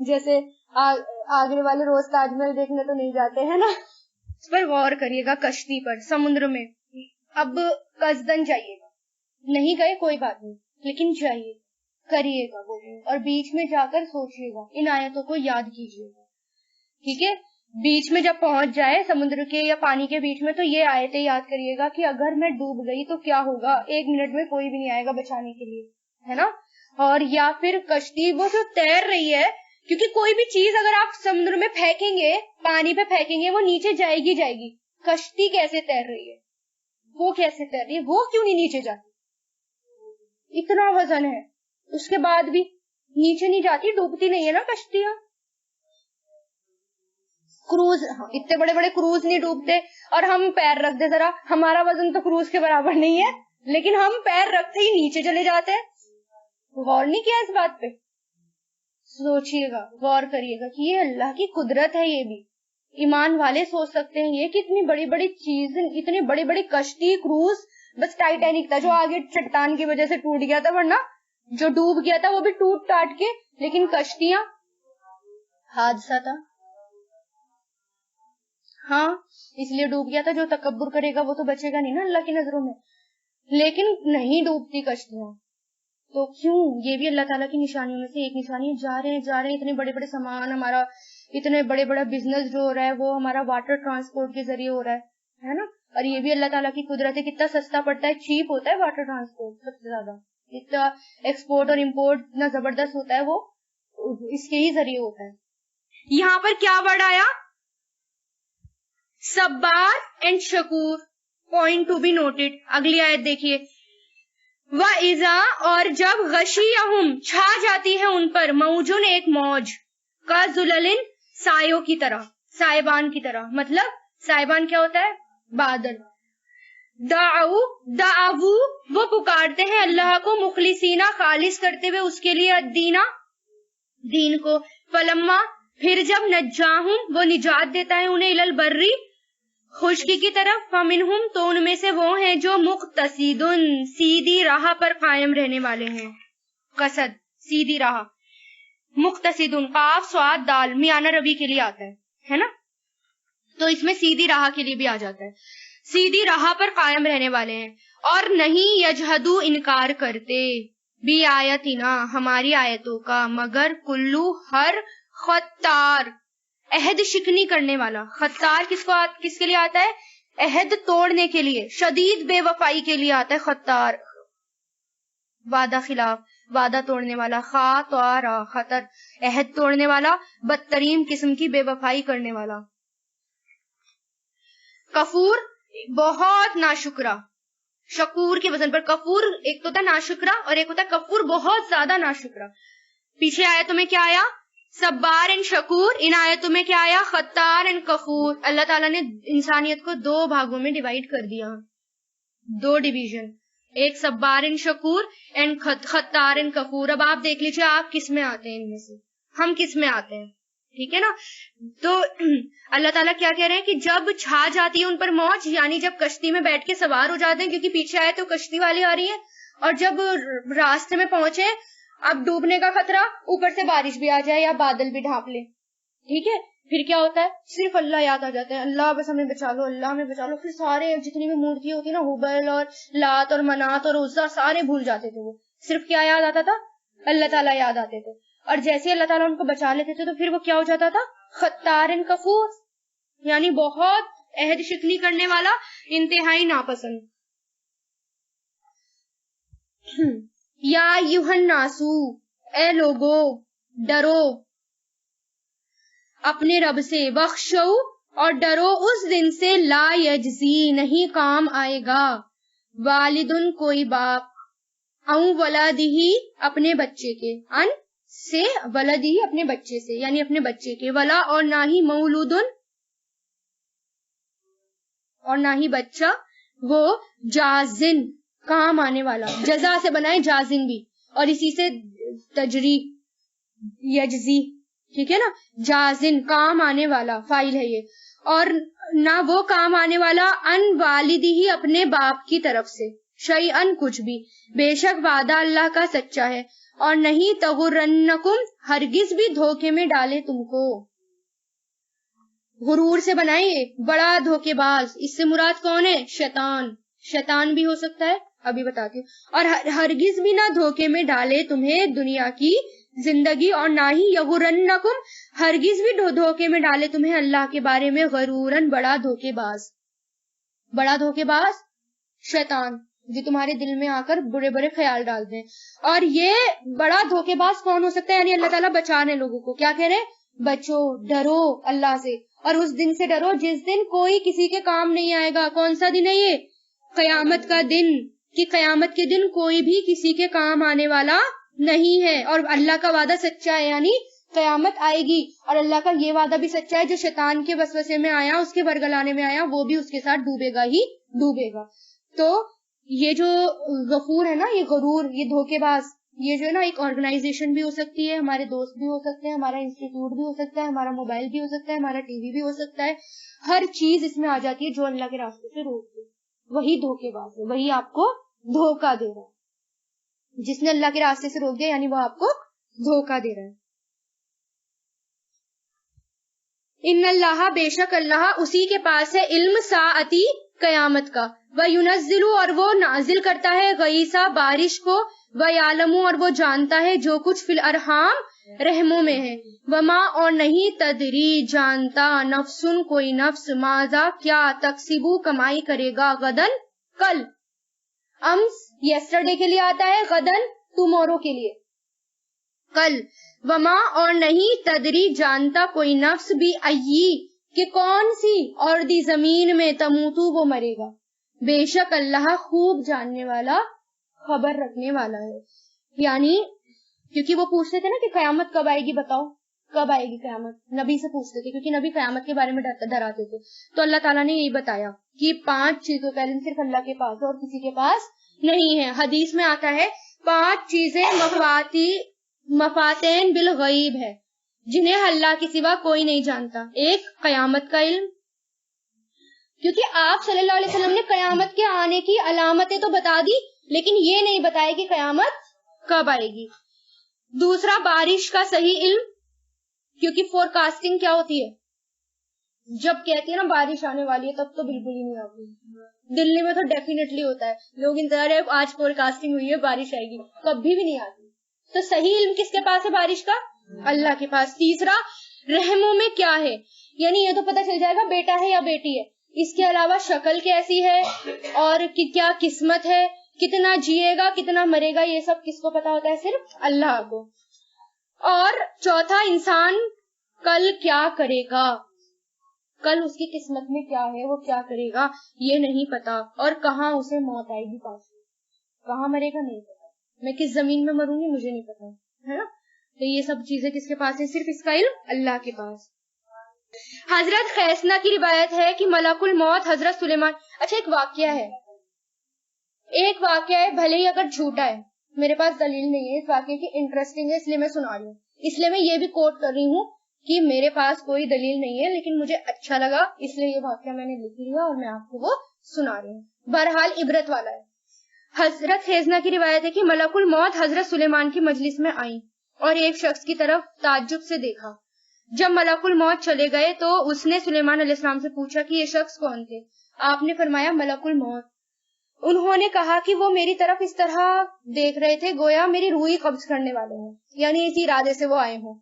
جیسے آگرے والے روز تاج محل دیکھنے تو نہیں جاتے ہیں نا۔ اس پر غور کریے گا، کشتی پر سمندر میں، اب قصدن جائیے گا، نہیں گئے کوئی بات نہیں لیکن جائیے کریے گا وہ، اور بیچ میں جا کر سوچیے گا، ان آیتوں کو یاد کیجیے گا، ٹھیک ہے؟ بیچ میں جب پہنچ جائے سمندر کے یا پانی کے بیچ میں تو یہ آیتیں یاد کریے گا کہ اگر میں ڈوب گئی تو کیا ہوگا، ایک منٹ میں کوئی بھی نہیں آئے گا بچانے کے لیے، ہے نا؟ اور یا پھر کشتی وہ جو تیر رہی ہے، کیونکہ کوئی بھی چیز اگر آپ سمندر میں پھینکیں گے، پانی پہ پھینکیں گے، وہ نیچے جائے گی، کشتی کیسے تیر رہی ہے، وہ کیسے تیر رہی ہے، وہ کیوں نہیں نیچے جاتی؟ اتنا وزن ہے اس کے بعد بھی نیچے نہیں جاتی، ڈوبتی نہیں ہے نا کشتیاں۔ کروز، اتنے بڑے بڑے کروز نہیں ڈوبتے، اور ہم پیر رکھ دے ذرا، ہمارا وزن تو کروز کے برابر نہیں ہے لیکن ہم پیر رکھتے ہی نیچے چلے جاتے ہیں۔ غور نہیں کیا اس بات پہ؟ سوچئے گا، غور کریے گا کہ یہ اللہ کی قدرت ہے، یہ بھی ایمان والے سوچ سکتے ہیں یہ کہ اتنی بڑی بڑی چیز، اتنی بڑی بڑی کشتی، کروز، بس ٹائٹینک تھا جو آگے چٹان کی وجہ سے ٹوٹ گیا تھا، ورنہ جو ڈوب گیا تھا وہ بھی ٹوٹ ٹاٹ کے، لیکن کشتیاں حادثہ تھا، ہاں اس لیے ڈوب گیا تھا۔ جو تکبر کرے گا وہ تو بچے گا نہیں نا اللہ کی نظروں میں، لیکن نہیں ڈوبتی کشتیاں تو کیوں؟ یہ بھی اللہ تعالیٰ کی نشانیوں میں سے ایک نشانی ہے۔ جا رہے ہیں اتنے بڑے بڑے سامان، ہمارا اتنے بڑے بڑا بزنس جو ہو رہا ہے وہ ہمارا واٹر ٹرانسپورٹ کے ذریعے ہو رہا ہے نا، اور یہ بھی اللہ تعالیٰ کی قدرت ہے۔ کتنا سستا پڑتا ہے، چیپ ہوتا ہے واٹر ٹرانسپورٹ، سب سے زیادہ اتنا ایکسپورٹ اور امپورٹ اتنا زبردست ہوتا ہے، وہ اس کے ہی ذریعے ہوتا ہے۔ یہاں پر کیا ورڈ آیا؟ صبار اینڈ شکور، پوائنٹ ٹو بی نوٹڈ۔ اگلی آیت دیکھیے، وَإِذَا، اور جب غشیہم چھا جاتی ہے ان پر، موجن ایک موج، کا ذلل سایوں کی طرح، سائبان کی طرح، مطلب سائبان کیا ہوتا ہے؟ بادل۔ دعو وہ پکارتے ہیں اللہ کو، مخلصینہ خالص کرتے ہوئے اس کے لیے، الدینہ دین کو، فلما پھر جب نجاہم وہ نجات دیتا ہے انہیں، الالبری خشکی کی طرف، فمنہم تو ان میں سے وہ ہیں جو مقتصدن سیدھی راہ پر قائم رہنے والے ہیں، قصد سیدھی راہ، مقتصدن قاف صاد دال میانہ ربی کے لیے آتا ہے نا، تو اس میں سیدھی راہ کے لیے بھی آ جاتا ہے، سیدھی راہ پر قائم رہنے والے ہیں، اور نہیں یجہدو انکار کرتے، بی آیتنا ہماری آیتوں کا، مگر کلو ہر خطار عہد شکنی کرنے والا، خطار کس کے لیے آتا ہے؟ عہد توڑنے کے لیے، شدید بے وفائی کے لیے آتا ہے خطار، وعدہ خلاف، وعدہ توڑنے والا، خاطارا خطر، عہد توڑنے والا، بدترین قسم کی بے وفائی کرنے والا، کفور بہت ناشکرا، شکور کے وزن پر کفور ایک تو تھا ناشکرا اور ایک ہوتا کفور بہت زیادہ ناشکرا۔ پیچھے آیتوں میں کیا آیا؟ صبار اینڈ شکور، ان آیتوں میں کیا آیا؟ خطار اینڈ کفور۔ اللہ تعالیٰ نے انسانیت کو دو بھاگوں میں ڈیوائیڈ کر دیا، دو ڈویژن، ایک صبار اینڈ شکور اینڈ خطار اینڈ کفور۔ اب آپ دیکھ لیجیے آپ کس میں آتے ہیں، ان میں سے ہم کس میں آتے ہیں، ٹھیک ہے نا؟ تو اللہ تعالیٰ کیا کہہ رہے ہیں کہ جب چھا جاتی ہے ان پر موج، یعنی جب کشتی میں بیٹھ کے سوار ہو جاتے ہیں، کیونکہ پیچھے آئے تو کشتی والی آ رہی ہے، اور جب راستے میں پہنچے اب ڈوبنے کا خطرہ، اوپر سے بارش بھی آ جائے یا بادل بھی ڈھانپ لے، ٹھیک ہے، پھر کیا ہوتا ہے, صرف اللہ یاد آ جاتے ہیں, اللہ بس ہمیں بچا لو, اللہ ہمیں بچا لو. پھر سارے جتنی بھی مورتیاں ہوتی ہیں نا, ہبل اور لات اور منات اور عزا, سارے بھول جاتے تھے. وہ صرف کیا یاد آتا تھا, اللہ تعالیٰ یاد آتے تھے. اور جیسے اللہ تعالیٰ ان کو بچا لیتے تھے تو پھر وہ کیا ہو جاتا تھا, خطار کفور, یعنی بہت عہد شکنی کرنے والا, انتہائی ناپسند. یا ایھا الناسو, اے لوگو ڈرو اپنے رب سے, وخشو اور ڈرو اس دن سے, لا یجزی نہیں کام آئے گا, والدن کوئی باپ, او ولدہ اپنے بچے کے, ان سے ولدہ اپنے بچے سے یعنی اپنے بچے کے, ولا اور نہ ہی مولودن اور نہ ہی بچہ, وہ جازن کام آنے والا, جزا سے بنائے جازن بھی, اور اسی سے تجری یجزی, ٹھیک ہے نا, جازن کام آنے والا فاعل ہے یہ, اور نہ وہ کام آنے والا ان والدہ اپنے باپ کی طرف سے, شیئن کچھ بھی, بے شک وعدہ اللہ کا سچا ہے, اور نہیں تغرنکم ہرگز بھی دھوکے میں ڈالے تم کو. غرور سے بنائیے بڑا دھوکے باز, اس سے مراد کون ہے, شیطان. شیطان بھی ہو سکتا ہے, ابھی بتاتی ہوں. اور ہرگز بھی نہ دھوکے میں ڈالے تمہیں دنیا کی زندگی, اور نہ ہی یغرنکم ہرگز بھی دھوکے میں ڈالے تمہیں اللہ کے بارے میں, غرورن بڑا دھوکے باز. بڑا دھوکے باز شیطان, جو تمہارے دل میں آ کر برے برے خیال ڈالتے ہیں. اور یہ بڑا دھوکے باز کون ہو سکتا ہے, یعنی اللہ تعالیٰ بچا رہے لوگوں کو. کیا کہہ رہے, بچو ڈرو اللہ سے, اور اس دن سے ڈرو جس دن کوئی کسی کے کام نہیں آئے گا. کون سا دن ہے یہ, قیامت کا دن, کہ قیامت کے دن کوئی بھی کسی کے کام آنے والا نہیں ہے. اور اللہ کا وعدہ سچا ہے, یعنی قیامت آئے گی, اور اللہ کا یہ وعدہ بھی سچا ہے, جو شیطان کے وسوسے میں آیا, اس کے ورگلانے میں آیا, وہ بھی اس کے ساتھ ڈوبے گا ہی ڈوبے گا. تو یہ جو غفور ہے نا, یہ غرور, یہ دھوکے باز, یہ جو ہے نا ایک آرگنائزیشن بھی ہو سکتی ہے, ہمارے دوست بھی ہو سکتے ہیں, ہمارا انسٹیٹیوٹ بھی ہو سکتا ہے, ہمارا موبائل بھی ہو سکتا ہے, ہمارا ٹی وی بھی ہو سکتا ہے. ہر چیز اس میں آ جاتی ہے جو اللہ کے راستے سے روک دے, وہی دھوکے باز ہے, وہی آپ کو دھوکہ دے رہا ہے. جس نے اللہ کے راستے سے روک دیا یعنی وہ آپ کو دھوکہ دے رہا ہے. ان اللہ, بے شک اللہ, اسی کے پاس ہے علم ساعتی, قیامت کا, وَيُنَزِّلُ اور وہ نازل کرتا ہے, غیثا بارش کو, وَيَعْلَمُ اور وہ جانتا ہے جو کچھ فی الارحام رحموں میں ہے, وما اور نہیں تدری جانتا, نفسن کوئی نفس, ماذا کیا, تکسبو کمائی کرے گا, غدن کل, امس یسٹرڈے کے لیے آتا ہے, غدن ٹمورو کے لیے, کل, وما اور نہیں تدری جانتا کوئی نفس بھی, ایی کہ کون سی, اور دی زمین میں, تموتو وہ مرے گا, بے شک اللہ خوب جاننے والا, خبر رکھنے والا ہے. یعنی کیونکہ وہ پوچھتے تھے نا کہ قیامت کب آئے گی, بتاؤ کب آئے گی قیامت, نبی سے پوچھتے تھے, کیونکہ نبی قیامت کے بارے میں ڈراتے تھے. تو اللہ تعالیٰ نے یہی بتایا کہ 5 چیزوں کا علم صرف اللہ کے پاس ہے اور کسی کے پاس نہیں ہے. حدیث میں آتا ہے 5 چیزیں مفاتین بالغیب ہے, جنہیں اللہ کے سوا کوئی نہیں جانتا. ایک, قیامت کا علم, کیونکہ آپ صلی اللہ علیہ وسلم نے قیامت کے آنے کی علامتیں تو بتا دی, لیکن یہ نہیں بتایا کہ قیامت کب آئے گی. دوسرا, بارش کا صحیح علم, کیونکہ فور کاسٹنگ کیا ہوتی ہے, جب کہتی ہے نا بارش آنے والی ہے تب تو بالکل ہی نہیں آتی. دلی میں تو ڈیفینیٹلی ہوتا ہے, لوگ انتظار ہے آج فور کاسٹنگ ہوئی ہے بارش آئے گی, کبھی بھی نہیں آتی. تو صحیح علم کس کے پاس ہے بارش کا, اللہ کے پاس. تیسرا, رحموں میں کیا ہے, یعنی یہ تو پتہ چل جائے گا بیٹا ہے یا بیٹی ہے, اس کے علاوہ شکل کیسی ہے اور کیا قسمت ہے, کتنا جیے گا کتنا مرے گا, یہ سب کس کو پتا ہوتا ہے, صرف اللہ کو. اور چوتھا, انسان کل کیا کرے گا, کل اس کی قسمت میں کیا ہے, وہ کیا کرے گا یہ نہیں پتا, اور کہاں اسے موت آئے گی, پاس کہاں مرے گا نہیں پتا, میں کس زمین میں مروں گی مجھے نہیں پتا, ہے نا. تو یہ سب چیزیں کس کے پاس ہیں, صرف اس کا علم اللہ کے پاس. حضرت خیسنا کی روایت ہے کہ ملک الموت حضرت سلیمان, اچھا ایک واقعہ ہے بھلے ہی اگر جھوٹا ہے, میرے پاس دلیل نہیں ہے اس واقعے کی, انٹرسٹنگ ہے اس لیے میں سنا رہی ہوں, اس لیے میں یہ بھی کوٹ کر رہی ہوں کہ میرے پاس کوئی دلیل نہیں ہے, لیکن مجھے اچھا لگا اس لیے یہ واقعہ میں نے لکھ لیا اور میں آپ کو وہ سنا رہی ہوں. بہرحال عبرت والا ہے. حضرت خیسنا کی روایت ہے کہ ملک الموت حضرت سلیمان کی مجلس میں آئیں اور ایک شخص کی طرف تعجب سے دیکھا, جب ملکul موت چلے گئے تو اس نے سلیمان علیہ السلام سے پوچھا کہ یہ شخص کون تھے؟ آپ نے فرمایا ملکul موت۔ انہوں نے کہا کہ وہ میری طرف اس طرح دیکھ رہے تھے گویا میری روح ہی قبض کرنے والے ہوں، یعنی اسی ارادے سے وہ آئے ہوں۔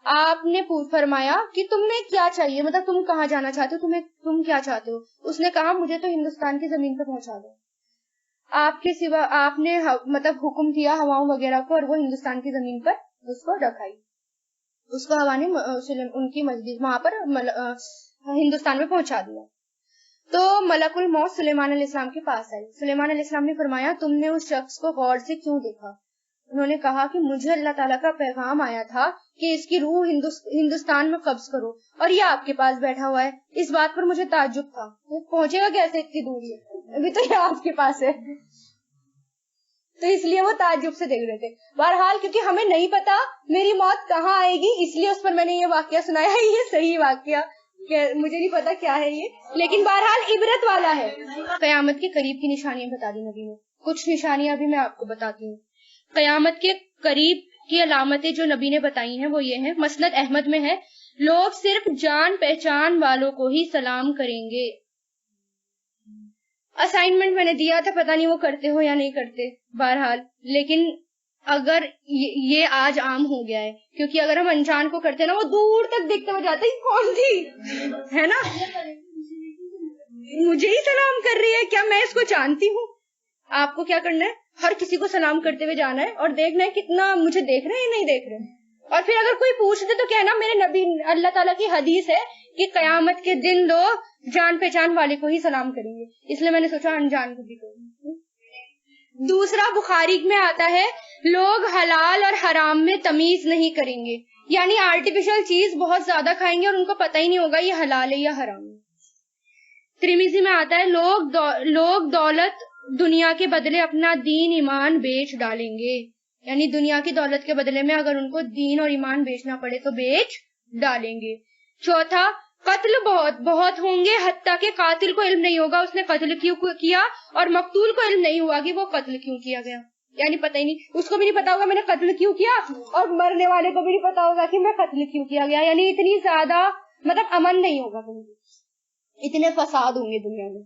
آپ نے فرمایا کہ تمہیں کیا چاہیے، مطلب تم کہاں جانا چاہتے ہو، تم کیا چاہتے ہو؟ اس نے کہا مجھے تو ہندوستان کی زمین پہ پہنچا دو۔ آپ کے سوا آپ نے مطلب حکم کیا ہواؤں وغیرہ کو، اور وہ ہندوستان کی زمین پر اس کو رکھائی، اس کو ہوا نے ان کی مسجد وہاں پر ہندوستان میں پہنچا دیا۔ تو ملکul موت سلیمان علیہ السلام کے پاس آئی۔ سلیمان علیہ السلام نے فرمایا تم نے اس شخص کو غور سے کیوں دیکھا؟ انہوں نے کہا کہ مجھے اللہ تعالیٰ کا پیغام آیا تھا کہ اس کی روح ہندوستان میں قبض کرو، اور یہ آپ کے پاس بیٹھا ہوا ہے۔ اس بات پر مجھے تعجب تھا، وہ پہنچے گا کیسے اتنی دوری ہے، ابھی تو یہ آپ کے پاس ہے، تو اس لیے وہ تعجب سے دیکھ رہے تھے۔ بہرحال کیونکہ ہمیں نہیں پتا میری موت کہاں آئے گی، اس لیے اس پر میں نے یہ واقعہ سنایا ہے۔ یہ صحیح واقعہ مجھے نہیں پتا کیا ہے یہ، لیکن بہرحال عبرت والا ہے۔ قیامت کے قریب کی نشانیاں بتا دی نبی نے، کچھ نشانیاں بھی میں آپ کو بتاتی ہوں۔ قیامت کے قریب کی علامتیں جو نبی نے بتائی ہیں وہ یہ ہیں، مسند احمد میں ہے، لوگ صرف جان پہچان والوں کو ہی سلام کریں گے۔ اسائنمنٹ میں نے دیا تھا، پتہ نہیں وہ کرتے ہو یا نہیں کرتے، بہرحال لیکن اگر یہ آج عام ہو گیا ہے، کیونکہ اگر ہم انجان کو کرتے نا وہ دور تک دیکھتے ہوئے جاتے ہیں کون تھی، ہے نا، مجھے ہی سلام کر رہی ہے، کیا میں اس کو جانتی ہوں؟ آپ کو کیا کرنا ہے، ہر کسی کو سلام کرتے ہوئے جانا ہے اور دیکھنا ہے کتنا مجھے دیکھ رہے ہیں یا نہیں دیکھ رہے۔ اور پھر اگر کوئی پوچھ دے تو کہنا میرے نبی اللہ تعالیٰ کی حدیث ہے کہ قیامت کے دن لوگ جان پہچان والے کو ہی سلام کریں گے، اس لیے میں نے سوچا انجان کو بھی کروں۔ دوسرا بخاری میں آتا ہے لوگ حلال اور حرام میں تمیز نہیں کریں گے، یعنی آرٹیفیشل چیز بہت زیادہ کھائیں گے اور ان کو پتہ ہی نہیں ہوگا یہ حلال ہے یا حرام ہے۔ ترمذی میں آتا ہے لوگ دولت دنیا کے بدلے اپنا دین ایمان بیچ ڈالیں گے، یعنی دنیا کی دولت کے بدلے میں اگر ان کو دین اور ایمان بیچنا پڑے تو بیچ ڈالیں گے۔ چوتھا قتل بہت ہوں گے، حتیٰ کہ قاتل کو علم نہیں ہوگا اس نے قتل کیوں کیا، اور مقتول کو علم نہیں ہوا کہ وہ قتل کیوں کیا گیا، یعنی پتہ ہی نہیں، اس کو بھی نہیں پتا ہوگا میں نے قتل کیوں کیا، اور مرنے والے کو بھی نہیں پتا ہوگا کہ میں قتل کیوں کیا گیا، یعنی اتنی زیادہ مطلب امن نہیں ہوگا، اتنے فساد ہوں گے دنیا میں۔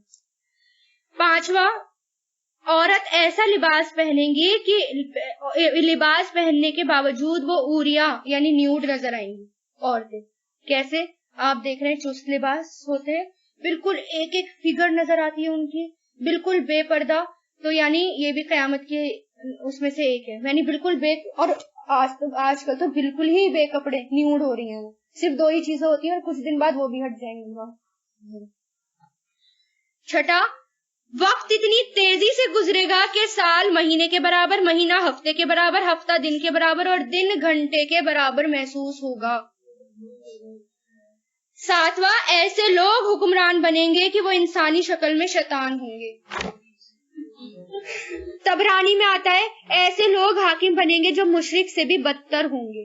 پانچواں عورت ایسا لباس پہنیں گی کہ لباس پہننے کے باوجود وہ عوریا یعنی نیوڈ نظر آئیں گی عورتیں۔ کیسے؟ آپ دیکھ رہے ہیں چست لباس ہوتے ہیں، بالکل ایک ایک فگر نظر آتی ہے ان کی، بالکل بے پردہ، تو یعنی یہ بھی قیامت کے اس میں سے ایک ہے، یعنی بالکل بے، اور آج کل تو بالکل ہی بے کپڑے نیوڈ ہو رہی ہیں، صرف دو ہی چیزیں ہوتی ہیں اور کچھ دن بعد وہ بھی ہٹ جائیں گی۔ چھٹا وقت اتنی تیزی سے گزرے گا کہ سال مہینے کے برابر، مہینہ ہفتے کے برابر، ہفتہ دن کے برابر اور دن گھنٹے کے برابر محسوس ہوگا۔ ساتواں ایسے لوگ حکمران بنیں گے کہ وہ انسانی شکل میں شیطان ہوں گے۔ تبرانی میں آتا ہے ایسے لوگ حاکم بنیں گے جو مشرک سے بھی بدتر ہوں گے۔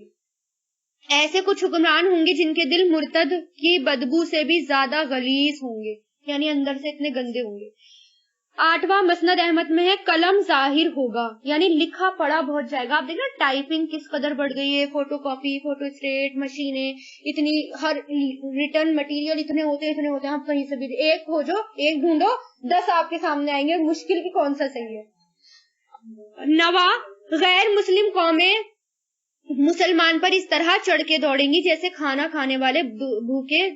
ایسے کچھ حکمران ہوں گے جن کے دل مرتد کی بدبو سے بھی زیادہ غلیظ ہوں گے، یعنی اندر سے اتنے گندے ہوں گے۔ آٹھواں مسند احمد میں ہے قلم ظاہر ہوگا، یعنی لکھا پڑھا بہت جائے گا۔ آپ دیکھنا ٹائپنگ کس قدر بڑھ گئی ہے، فوٹو کاپی، فوٹو اسٹیٹ مشینیں اتنی، ہر ریٹرن مٹیریل اتنے ہوتے ہیں، آپ کہیں سے بھی ایک کھوجو، ایک ڈھونڈو، 10 آپ کے سامنے آئیں گے، مشکل کی کون سا صحیح ہے۔ نواں غیر مسلم قومیں مسلمان پر اس طرح چڑھ کے دوڑیں گی جیسے کھانا کھانے والے بھوکے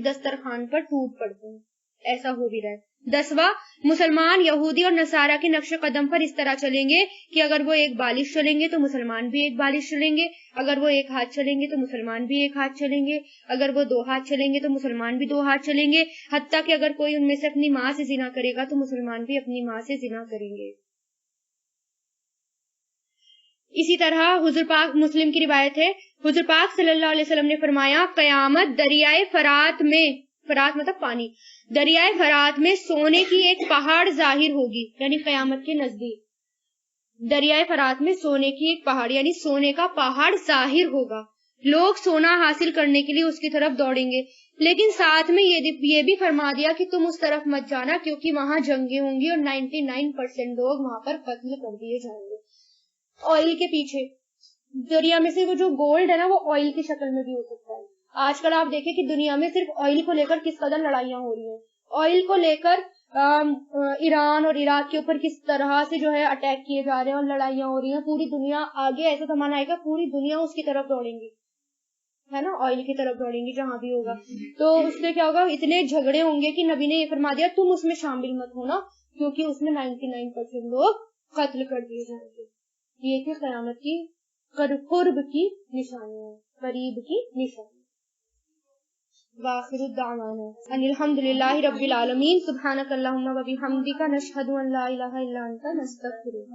دسترخوان پر ٹوٹ پڑتے ہیں، ایسا ہو بھی رہا ہے۔ 10واں مسلمان یہودی اور نصارہ کے نقش قدم پر اس طرح چلیں گے کہ اگر وہ ایک بالش چلیں گے تو مسلمان بھی ایک بالش چلیں گے، اگر وہ ایک ہاتھ چلیں گے تو مسلمان بھی ایک ہاتھ چلیں گے، اگر وہ 2 ہاتھ چلیں گے تو مسلمان بھی 2 ہاتھ چلیں گے، حتیٰ کہ اگر کوئی ان میں سے اپنی ماں سے زنا کرے گا تو مسلمان بھی اپنی ماں سے زنا کریں گے۔ اسی طرح حضور پاک، مسلم کی روایت ہے، حضور پاک صلی اللہ علیہ وسلم نے فرمایا قیامت دریائے فرات میں، فرات مطلب پانی، دریائے فرات میں سونے کی ایک پہاڑ ظاہر ہوگی، یعنی قیامت کے نزدیک دریائے فرات میں سونے کی ایک پہاڑ یعنی سونے کا پہاڑ ظاہر ہوگا، لوگ سونا حاصل کرنے کے لیے اس کی طرف دوڑیں گے، لیکن ساتھ میں یہ بھی فرما دیا کہ تم اس طرف مت جانا کیونکہ وہاں جنگیں ہوں گی اور 99% لوگ وہاں پر قتل کر دیے جائیں گے۔ آئل کے پیچھے، دریا میں سے وہ جو گولڈ ہے نا وہ آئل کی شکل میں بھی ہو سکتا ہے، آج کل آپ دیکھیں کہ دنیا میں صرف آئل کو لے کر کس قدر لڑائیاں ہو رہی ہیں، آئل کو لے کر ایران اور عراق کے اوپر کس طرح سے جو ہے اٹیک کیے جا رہے ہیں اور لڑائیاں ہو رہی ہیں. پوری دنیا آگے ایسا زمانہ آئے گا پوری دنیا اس کی طرف دوڑیں گی، ہے نا، آئل کی طرف دوڑیں گی جہاں بھی ہوگا. تو اس سے کیا ہوگا، اتنے جھگڑے ہوں گے کہ نبی نے یہ فرما دیا تم اس میں شامل مت ہونا، کیونکہ اس میں 99% لوگ قتل کر دیے جائیں گے. یہ کہ قیامت کی قرب کی نشانی ہے، قریب کی نشانی. وآخر الدعوانا ان الحمد للہ رب العالمین. سبحانک اللہم و بحمدک، نشہد ان لا الہ الا انت، نستغفرک.